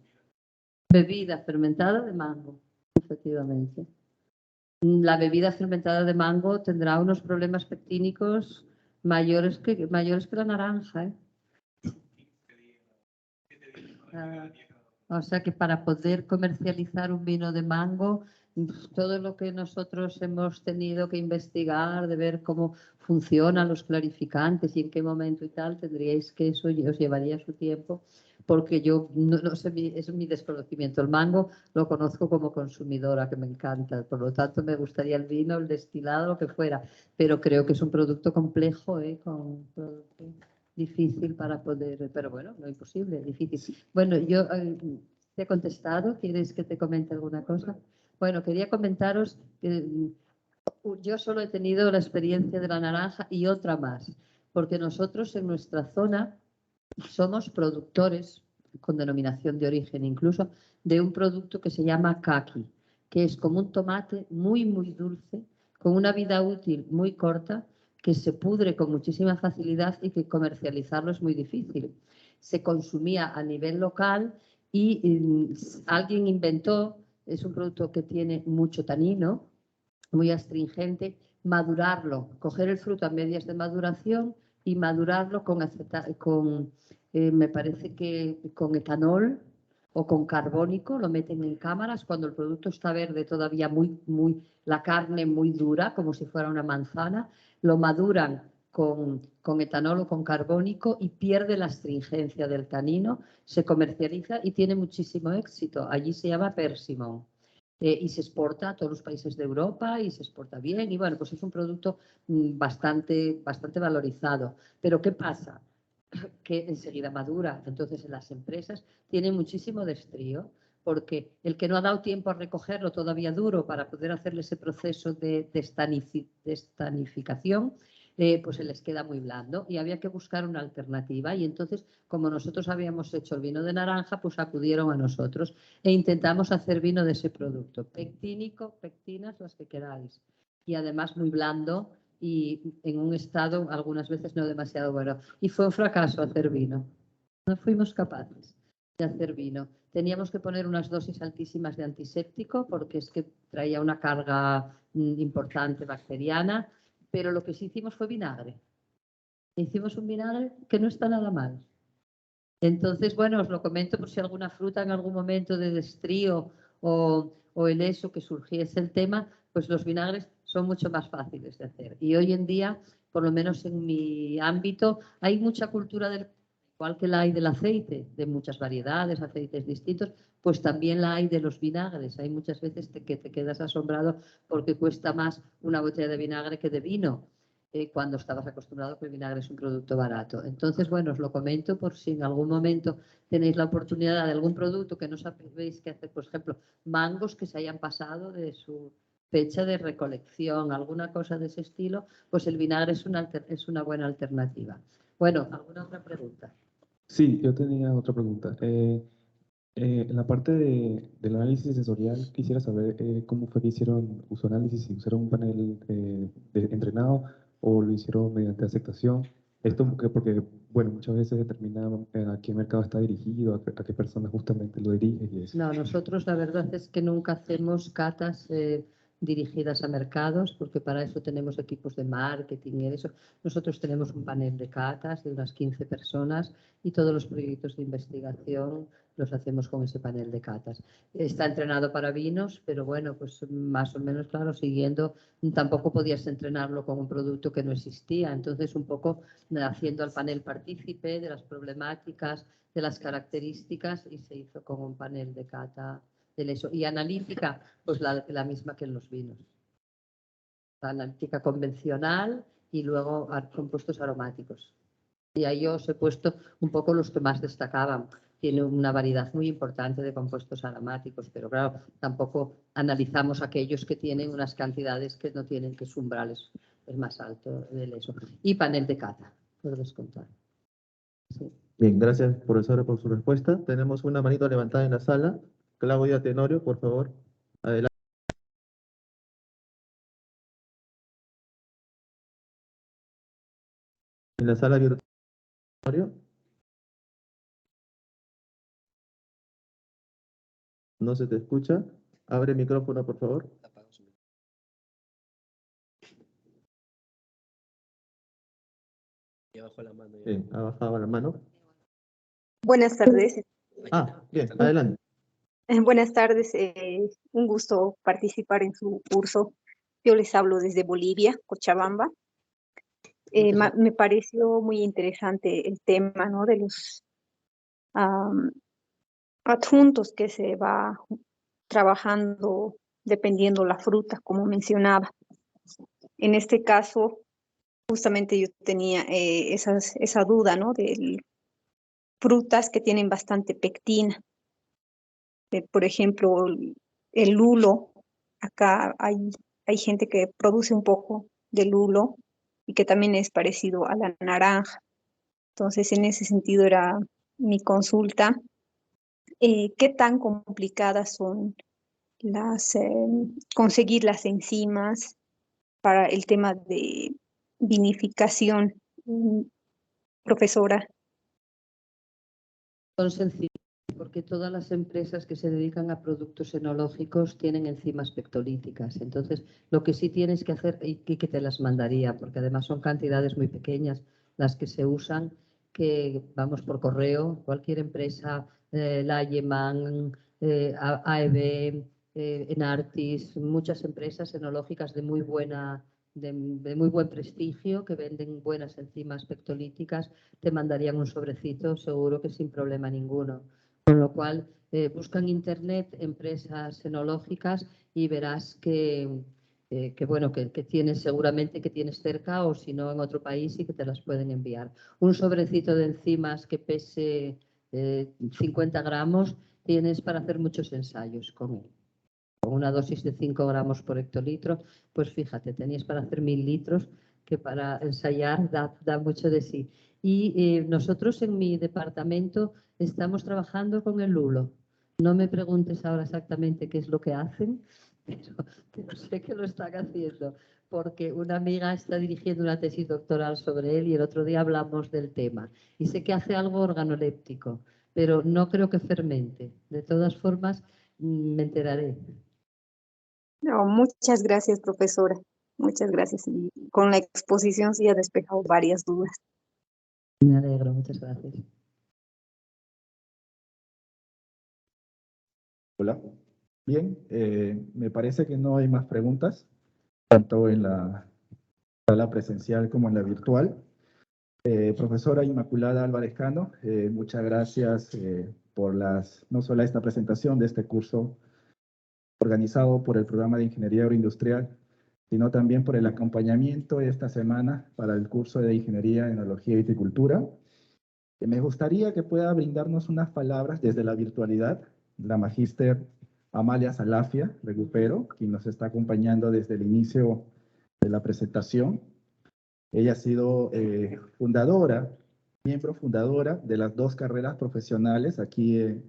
Bebida fermentada de mango, efectivamente. La bebida fermentada de mango tendrá unos problemas pectínicos mayores que la naranja, ¿eh? O sea que para poder comercializar un vino de mango, todo lo que nosotros hemos tenido que investigar, de ver cómo funcionan los clarificantes y en qué momento y tal, tendríais que eso os llevaría su tiempo, porque yo no sé, es mi desconocimiento. El mango lo conozco como consumidora, que me encanta, por lo tanto me gustaría el vino, el destilado, lo que fuera, pero creo que es un producto complejo, difícil para poder, pero bueno, no imposible, difícil. Bueno, yo te he contestado, ¿quieres que te comente alguna cosa? Bueno, quería comentaros que yo solo he tenido la experiencia de la naranja y otra más, porque nosotros en nuestra zona somos productores, con denominación de origen incluso, de un producto que se llama kaki, que es como un tomate muy, muy dulce, con una vida útil muy corta, que se pudre con muchísima facilidad y que comercializarlo es muy difícil. Se consumía a nivel local y alguien inventó, es un producto que tiene mucho tanino, muy astringente, madurarlo, coger el fruto a medias de maduración y madurarlo me parece que con etanol o con carbónico, lo meten en cámaras cuando el producto está verde todavía la carne muy dura, como si fuera una manzana, lo maduran con etanol o con carbónico y pierde la astringencia del tanino, se comercializa y tiene muchísimo éxito. Allí se llama persimón. Y se exporta a todos los países de Europa y se exporta bien. Y bueno, pues es un producto bastante valorizado. Pero ¿qué pasa? Que enseguida madura. Entonces en las empresas tiene muchísimo destrío, porque el que no ha dado tiempo a recogerlo todavía duro para poder hacerle ese proceso de estanificación, pues se les queda muy blando y había que buscar una alternativa. Y entonces, como nosotros habíamos hecho el vino de naranja, pues acudieron a nosotros e intentamos hacer vino de ese producto. Pectínico, pectinas, las que queráis. Y además muy blando y en un estado algunas veces no demasiado bueno. Y fue un fracaso hacer vino. No fuimos capaces de hacer vino. Teníamos que poner unas dosis altísimas de antiséptico porque es que traía una carga importante bacteriana, pero lo que sí hicimos fue vinagre. Hicimos un vinagre que no está nada mal. Entonces, bueno, os lo comento por si alguna fruta en algún momento de destrío o el eso que surgiese el tema, pues los vinagres son mucho más fáciles de hacer. Y hoy en día, por lo menos en mi ámbito, hay mucha cultura del igual que la hay del aceite, de muchas variedades, aceites distintos, pues también la hay de los vinagres. Hay muchas veces que te quedas asombrado porque cuesta más una botella de vinagre que de vino, cuando estabas acostumbrado que el vinagre es un producto barato. Entonces, bueno, os lo comento por si en algún momento tenéis la oportunidad de algún producto que no sabéis qué hacer, por ejemplo, mangos que se hayan pasado de su fecha de recolección, alguna cosa de ese estilo, pues el vinagre es una buena alternativa. Bueno, ¿alguna otra pregunta? Sí, yo tenía otra pregunta. En la parte del análisis sensorial, quisiera saber cómo fue que hicieron su análisis, si usaron un panel entrenado o lo hicieron mediante aceptación. Esto porque, bueno, muchas veces determina a qué mercado está dirigido, a qué persona justamente lo dirige y eso. No, nosotros la verdad es que nunca hacemos catas dirigidas a mercados, porque para eso tenemos equipos de marketing y eso. Nosotros tenemos un panel de catas de unas 15 personas y todos los proyectos de investigación los hacemos con ese panel de catas. Está entrenado para vinos, pero bueno, pues más o menos, claro, siguiendo, tampoco podías entrenarlo con un producto que no existía. Entonces, un poco haciendo al panel partícipe de las problemáticas, de las características, y se hizo con un panel de cata del eso. Y analítica, pues la misma que en los vinos. La analítica convencional y luego compuestos aromáticos. Y ahí os he puesto un poco los que más destacaban. Tiene una variedad muy importante de compuestos aromáticos, pero claro, tampoco analizamos aquellos que tienen unas cantidades que no tienen, que su umbral es más alto del eso. Y panel de cata, por descontar. Sí. Bien, gracias, profesora, por su respuesta. Tenemos una manito levantada en la sala. Claudia Tenorio, por favor. Adelante. En la sala virtual. No se te escucha. Abre el micrófono, por favor. Y abajo la mano. Bien, ha bajado la mano. Buenas tardes. Bien, adelante. Buenas tardes. Un gusto participar en su curso. Yo les hablo desde Bolivia, Cochabamba. Me pareció muy interesante el tema, ¿no?, de los adjuntos que se va trabajando dependiendo la fruta, como mencionaba. En este caso, justamente yo tenía esa duda, ¿no?, de frutas que tienen bastante pectina. Por ejemplo, el lulo. Acá hay gente que produce un poco de lulo y que también es parecido a la naranja. Entonces, en ese sentido era mi consulta. ¿Qué tan complicadas son conseguir las enzimas para el tema de vinificación, profesora? Son sencillos porque todas las empresas que se dedican a productos enológicos tienen enzimas pectolíticas. Entonces, lo que sí tienes que hacer, y que te las mandaría, porque además son cantidades muy pequeñas las que se usan, que vamos por correo, cualquier empresa, Layeman, AEB, Enartis, muchas empresas enológicas de muy buen prestigio, que venden buenas enzimas pectolíticas, te mandarían un sobrecito seguro que sin problema ninguno. Con lo cual, busca en internet empresas enológicas y verás que tienes seguramente que tienes cerca, o si no en otro país, y que te las pueden enviar. Un sobrecito de enzimas que pese 50 gramos tienes para hacer muchos ensayos con él. Con una dosis de 5 gramos por hectolitro, pues fíjate, tenías para hacer 1000 litros, que para ensayar da mucho de sí. Y nosotros en mi departamento estamos trabajando con el lulo. No me preguntes ahora exactamente qué es lo que hacen, pero sé que lo están haciendo, porque una amiga está dirigiendo una tesis doctoral sobre él y el otro día hablamos del tema. Y sé que hace algo organoléptico, pero no creo que fermente. De todas formas, me enteraré. No, muchas gracias, profesora. Muchas gracias. Y con la exposición sí ha despejado varias dudas. Me alegro, muchas gracias. Hola. Bien, me parece que no hay más preguntas, tanto en la sala presencial como en la virtual. Profesora Inmaculada Álvarez Cano, muchas gracias por no solo esta presentación de este curso organizado por el programa de Ingeniería Agroindustrial, sino también por el acompañamiento esta semana para el curso de Ingeniería, Enología y Viticultura. Me gustaría que pueda brindarnos unas palabras desde la virtualidad, la magíster Amalia Salafia, recupero, quien nos está acompañando desde el inicio de la presentación. Ella ha sido miembro fundadora de las 2 carreras profesionales aquí en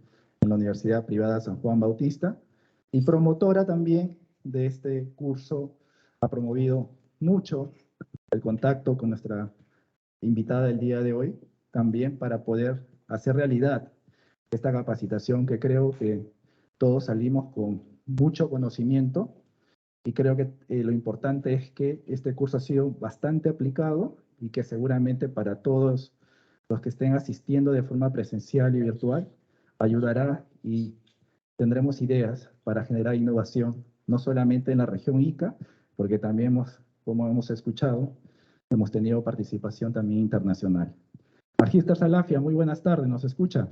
la Universidad Privada San Juan Bautista y promotora también de este curso. Ha promovido mucho el contacto con nuestra invitada del día de hoy, también para poder hacer realidad esta capacitación que creo que todos salimos con mucho conocimiento. Y creo que lo importante es que este curso ha sido bastante aplicado y que seguramente para todos los que estén asistiendo de forma presencial y virtual ayudará y tendremos ideas para generar innovación, no solamente en la región Ica, porque también como hemos escuchado, hemos tenido participación también internacional. Magíster Salafia, muy buenas tardes, ¿nos escucha?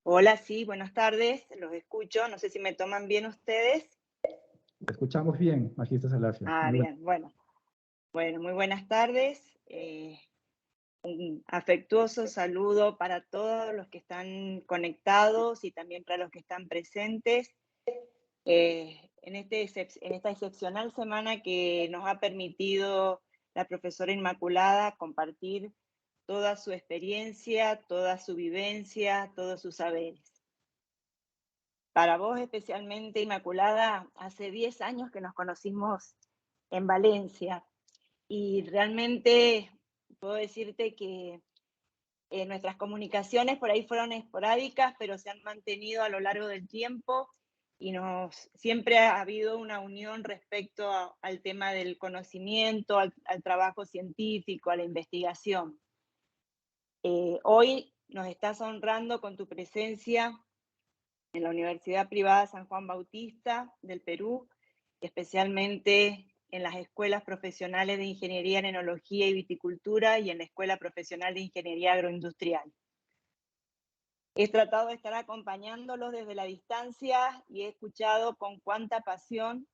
Hola, sí, buenas tardes, los escucho. No sé si me toman bien ustedes. Te escuchamos bien, Magíster Salafia. Bien, bueno. Bueno, muy buenas tardes. Un afectuoso saludo para todos los que están conectados y también para los que están presentes. En esta excepcional semana que nos ha permitido la profesora Inmaculada compartir toda su experiencia, toda su vivencia, todos sus saberes. Para vos especialmente, Inmaculada, hace 10 años que nos conocimos en Valencia y realmente puedo decirte que nuestras comunicaciones por ahí fueron esporádicas, pero se han mantenido a lo largo del tiempo y siempre ha habido una unión respecto al tema del conocimiento, al trabajo científico, a la investigación. Hoy nos estás honrando con tu presencia en la Universidad Privada San Juan Bautista del Perú, especialmente en las escuelas profesionales de Ingeniería en Enología y Viticultura y en la Escuela Profesional de Ingeniería Agroindustrial. He tratado de estar acompañándolos desde la distancia y he escuchado con cuánta pasión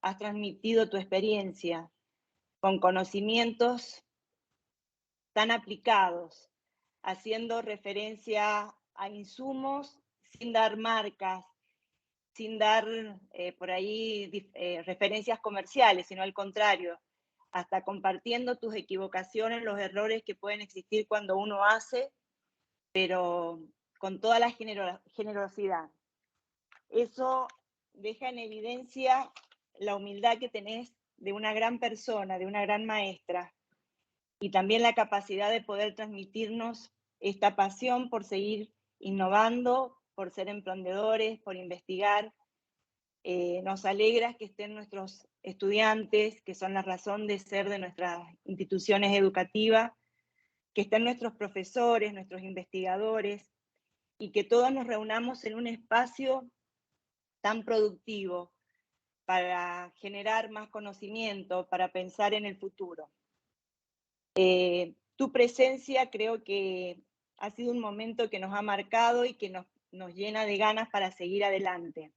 has transmitido tu experiencia, con conocimientos tan aplicados, haciendo referencia a insumos sin dar marcas, sin dar por ahí referencias comerciales, sino al contrario, hasta compartiendo tus equivocaciones, los errores que pueden existir cuando uno hace, pero con toda la generosidad. Eso deja en evidencia la humildad que tenés de una gran persona, de una gran maestra, y también la capacidad de poder transmitirnos esta pasión por seguir innovando, por ser emprendedores, por investigar. Nos alegra que estén nuestros estudiantes, que son la razón de ser de nuestras instituciones educativas, que estén nuestros profesores, nuestros investigadores, y que todos nos reunamos en un espacio tan productivo para generar más conocimiento, para pensar en el futuro. Tu presencia creo que ha sido un momento que nos ha marcado y que nos llena de ganas para seguir adelante.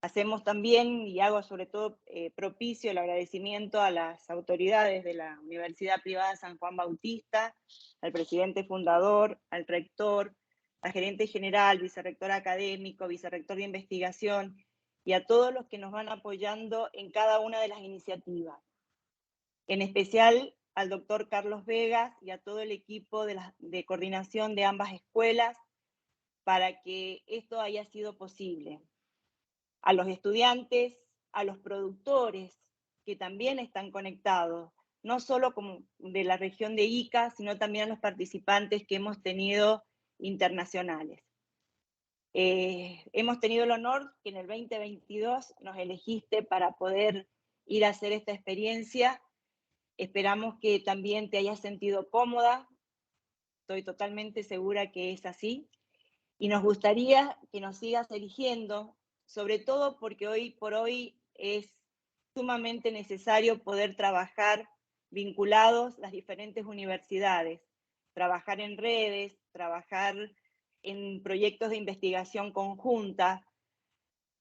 Hacemos también, y hago sobre todo propicio el agradecimiento a las autoridades de la Universidad Privada San Juan Bautista, al presidente fundador, al rector, al gerente general, vicerrector académico, vicerrector de investigación, y a todos los que nos van apoyando en cada una de las iniciativas. en especial al doctor Carlos Vegas y a todo el equipo de coordinación de ambas escuelas para que esto haya sido posible. A los estudiantes, a los productores que también están conectados, no solo como de la región de Ica, sino también a los participantes que hemos tenido internacionales. Hemos tenido el honor que en el 2022 nos elegiste para poder ir a hacer esta experiencia. Esperamos que también te hayas sentido cómoda. Estoy totalmente segura que es así. Y nos gustaría que nos sigas eligiendo, sobre todo porque hoy por hoy es sumamente necesario poder trabajar vinculados a las diferentes universidades, trabajar en redes, trabajar en proyectos de investigación conjunta,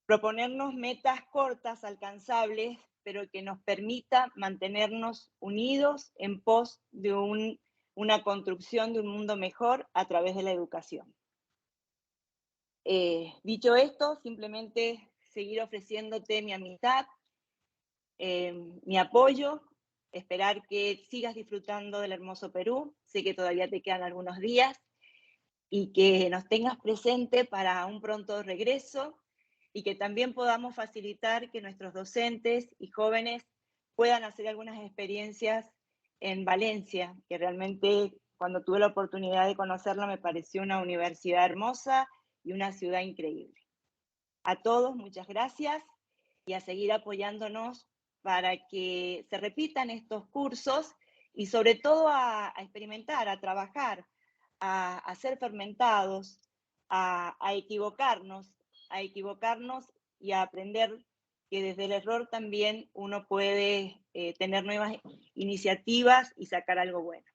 proponernos metas cortas, alcanzables, pero que nos permita mantenernos unidos en pos de una construcción de un mundo mejor a través de la educación. Dicho esto, simplemente seguir ofreciéndote mi amistad, mi apoyo, esperar que sigas disfrutando del hermoso Perú. Sé que todavía te quedan algunos días y que nos tengas presente para un pronto regreso y que también podamos facilitar que nuestros docentes y jóvenes puedan hacer algunas experiencias en Valencia, que realmente cuando tuve la oportunidad de conocerla me pareció una universidad hermosa y una ciudad increíble. A todos, muchas gracias y a seguir apoyándonos para que se repitan estos cursos y sobre todo a experimentar, a trabajar, a ser fermentados, a equivocarnos y a aprender que desde el error también uno puede tener nuevas iniciativas y sacar algo bueno.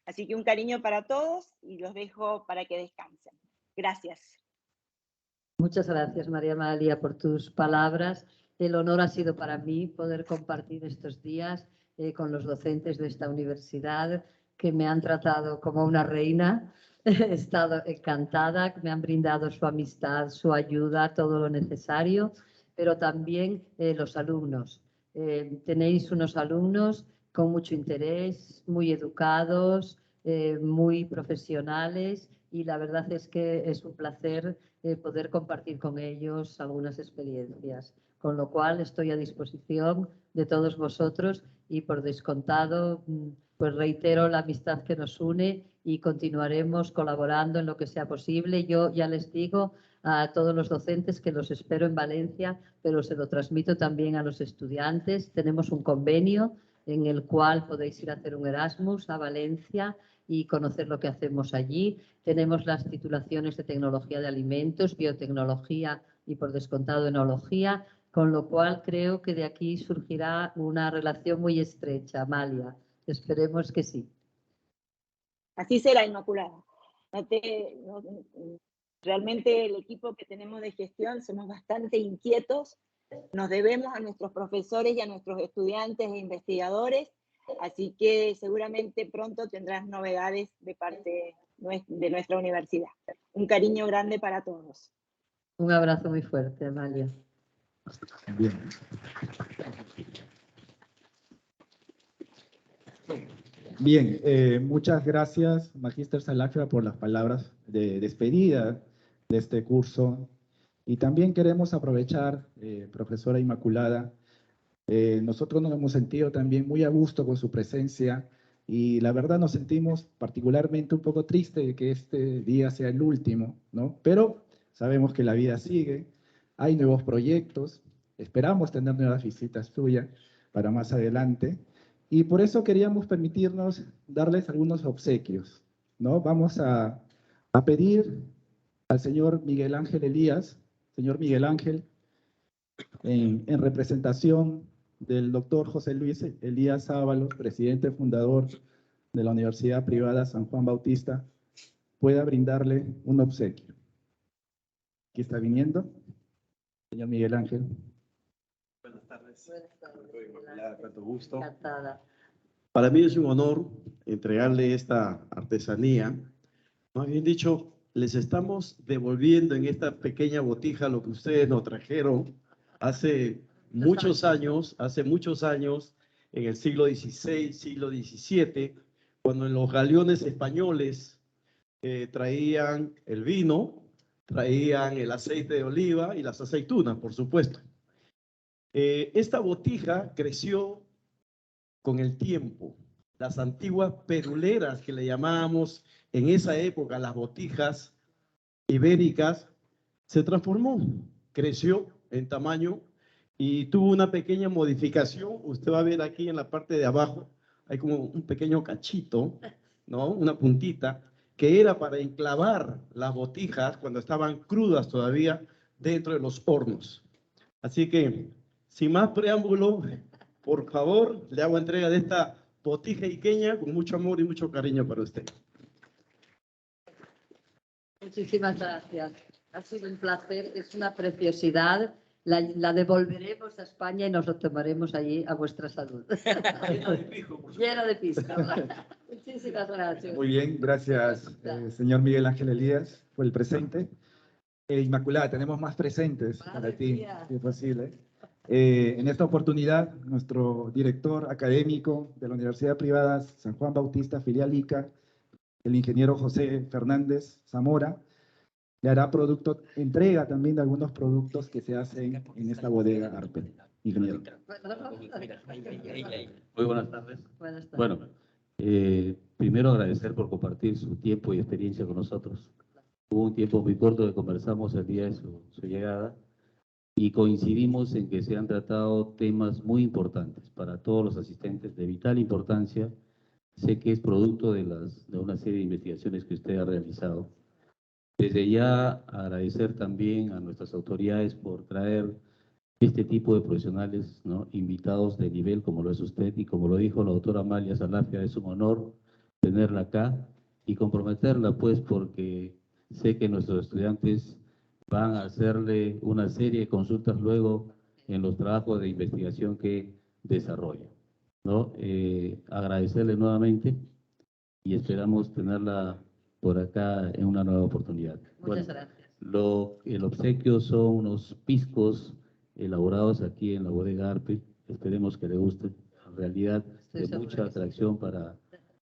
Así que un cariño para todos y los dejo para que descansen. Gracias. Muchas gracias, María Amalia, por tus palabras. El honor ha sido para mí poder compartir estos días con los docentes de esta universidad que me han tratado como una reina. He estado encantada, me han brindado su amistad, su ayuda, todo lo necesario, pero también los alumnos. Tenéis unos alumnos con mucho interés, muy educados, muy profesionales y la verdad es que es un placer poder compartir con ellos algunas experiencias. Con lo cual estoy a disposición de todos vosotros y por descontado pues reitero la amistad que nos une y continuaremos colaborando en lo que sea posible. Yo ya les digo a todos los docentes que los espero en Valencia, pero se lo transmito también a los estudiantes. Tenemos un convenio en el cual podéis ir a hacer un Erasmus a Valencia y conocer lo que hacemos allí. Tenemos las titulaciones de tecnología de alimentos, biotecnología y por descontado enología, con lo cual creo que de aquí surgirá una relación muy estrecha, Amalia. Esperemos que sí. Así será, Inmaculada. Realmente el equipo que tenemos de gestión somos bastante inquietos, nos debemos a nuestros profesores y a nuestros estudiantes e investigadores, así que seguramente pronto tendrás novedades de parte de nuestra universidad. Un cariño grande para todos. Un abrazo muy fuerte, Amalia. Bien. Bien, muchas gracias, Magíster Salafia, por las palabras de despedida de este curso. Y también queremos aprovechar, profesora Inmaculada, nosotros nos hemos sentido también muy a gusto con su presencia y la verdad nos sentimos particularmente un poco tristes de que este día sea el último, ¿no? Pero sabemos que la vida sigue, hay nuevos proyectos, esperamos tener nuevas visitas suyas para más adelante y por eso queríamos permitirnos darles algunos obsequios, ¿no? Vamos a pedir al señor Miguel Ángel Elías, señor Miguel Ángel, en representación del doctor José Luis Elías Ábalos, presidente fundador de la Universidad Privada San Juan Bautista, pueda brindarle un obsequio. Aquí está viniendo, señor Miguel Ángel. Buenas tardes. Buenas tardes. Inmaculada, cuánto gusto. Encantada. Para mí es un honor entregarle esta artesanía. Más bien dicho, les estamos devolviendo en esta pequeña botija lo que ustedes nos trajeron hace muchos años, en el siglo XVI, siglo XVII, cuando en los galeones españoles traían el vino, traían el aceite de oliva y las aceitunas, por supuesto. Esta botija creció con el tiempo. Las antiguas peruleras que le llamábamos en esa época las botijas ibéricas, se transformó, creció en tamaño y tuvo una pequeña modificación. Usted va a ver aquí en la parte de abajo, hay como un pequeño cachito, ¿no? Una puntita, que era para enclavar las botijas cuando estaban crudas todavía dentro de los hornos. Así que, sin más preámbulo, por favor, le hago entrega de esta botija iqueña con mucho amor y mucho cariño para usted. Muchísimas gracias. Ha sido un placer, es una preciosidad. La devolveremos a España y nos lo tomaremos allí a vuestra salud. Lleno de pisco. Muchísimas gracias. Muy bien, gracias, señor Miguel Ángel Elías, por el presente. Inmaculada, tenemos más presentes para ti, si es posible. En esta oportunidad, nuestro director académico de la Universidad Privada San Juan Bautista, filial Ica, el ingeniero José Fernández Zamora, le hará entrega también de algunos productos que se hacen en esta bodega Arpe. Ingeniero. Muy buenas tardes. Buenas tardes. Bueno, primero agradecer por compartir su tiempo y experiencia con nosotros. Hubo un tiempo muy corto que conversamos el día de su llegada y coincidimos en que se han tratado temas muy importantes para todos los asistentes de vital importancia. Sé que es producto de una serie de investigaciones que usted ha realizado. Desde ya agradecer también a nuestras autoridades por traer este tipo de profesionales, ¿no?, invitados de nivel como lo es usted, y como lo dijo la doctora Amalia Salafia, es un honor tenerla acá y comprometerla, pues, porque sé que nuestros estudiantes van a hacerle una serie de consultas luego en los trabajos de investigación que desarrolla, ¿no? Agradecerle nuevamente y esperamos tenerla por acá en una nueva oportunidad. Muchas gracias. El obsequio son unos piscos elaborados aquí en la bodega Arpe. Esperemos que le gusten. En realidad, de mucha atracción para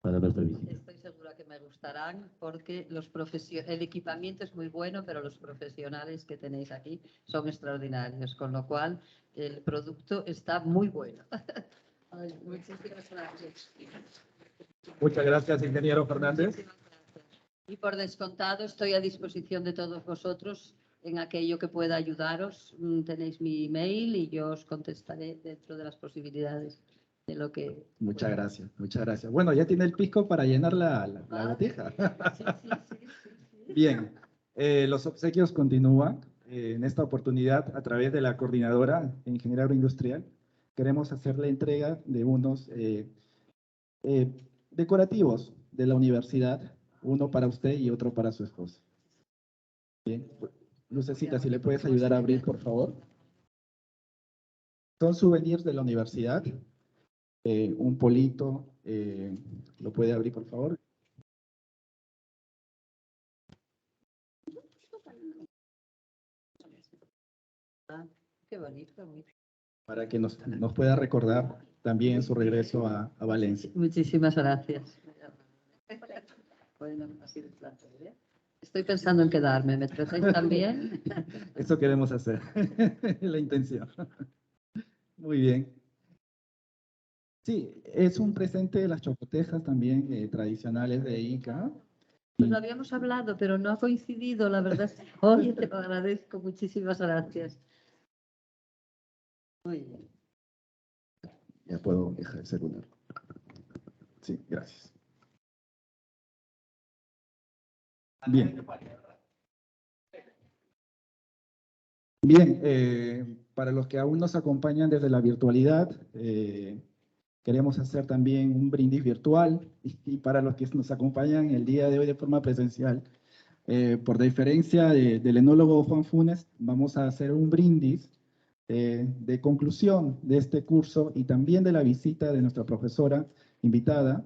nuestra visita. Estoy segura que me gustarán porque el equipamiento es muy bueno, pero los profesionales que tenéis aquí son extraordinarios, con lo cual el producto está muy bueno. Ay, muchísimas gracias. Muchas gracias, ingeniero Fernández. Y por descontado, estoy a disposición de todos vosotros en aquello que pueda ayudaros. Tenéis mi email y yo os contestaré dentro de las posibilidades de lo que... Muchas gracias, muchas gracias. Bueno, ya tiene el pisco para llenar la botija. Sí. Bien, los obsequios continúan. En esta oportunidad, a través de la coordinadora de Ingeniería Agroindustrial, queremos hacerle entrega de unos decorativos de la universidad, uno para usted y otro para su esposa. Bien, Lucecita, si le puedes ayudar a abrir, por favor. Son souvenirs de la universidad. Un polito, ¿lo puede abrir, por favor? Qué bonito. Para que nos pueda recordar también su regreso a Valencia. Muchísimas gracias. Bueno, así de placer, ¿eh? Estoy pensando en quedarme. ¿Me tratáis también? Eso queremos hacer, la intención. Muy bien. Sí, es un presente de las chocotejas también tradicionales de Ica. Pues lo habíamos hablado, pero no ha coincidido, la verdad. Oye, te lo agradezco. Muchísimas gracias. Muy bien. Ya puedo dejar el celular. Sí, gracias. Bien. Bien, para los que aún nos acompañan desde la virtualidad, queremos hacer también un brindis virtual, y para los que nos acompañan el día de hoy de forma presencial, por diferencia del enólogo Juan Funes, vamos a hacer un brindis de conclusión de este curso y también de la visita de nuestra profesora invitada.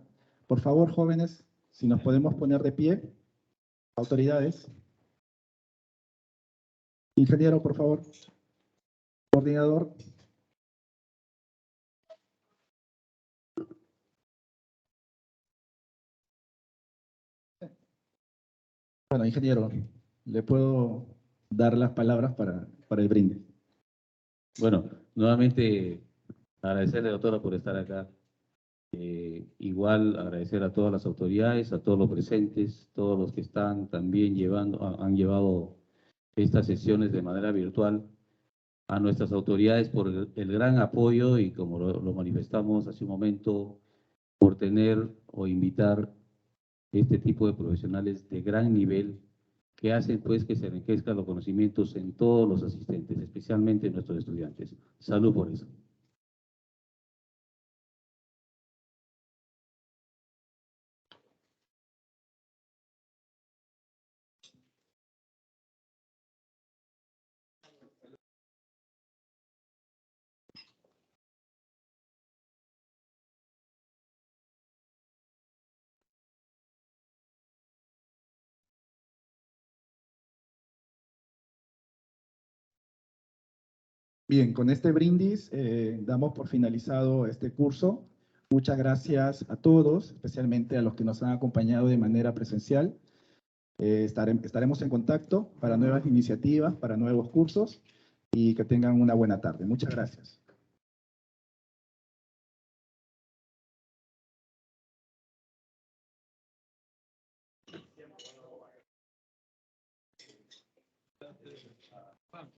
Por favor, jóvenes, si nos podemos poner de pie, autoridades. Ingeniero, por favor. Coordinador. Bueno, ingeniero, le puedo dar las palabras para el brindis. Bueno, nuevamente agradecerle, doctora, por estar acá. Igual agradecer a todas las autoridades, a todos los presentes, todos los que están también han llevado estas sesiones de manera virtual, a nuestras autoridades por el gran apoyo y como lo manifestamos hace un momento, por tener o invitar este tipo de profesionales de gran nivel que hacen pues que se enriquezcan los conocimientos en todos los asistentes, especialmente en nuestros estudiantes. Salud por eso. Bien, con este brindis damos por finalizado este curso. Muchas gracias a todos, especialmente a los que nos han acompañado de manera presencial. Estaremos en contacto para nuevas iniciativas, para nuevos cursos y que tengan una buena tarde. Muchas gracias.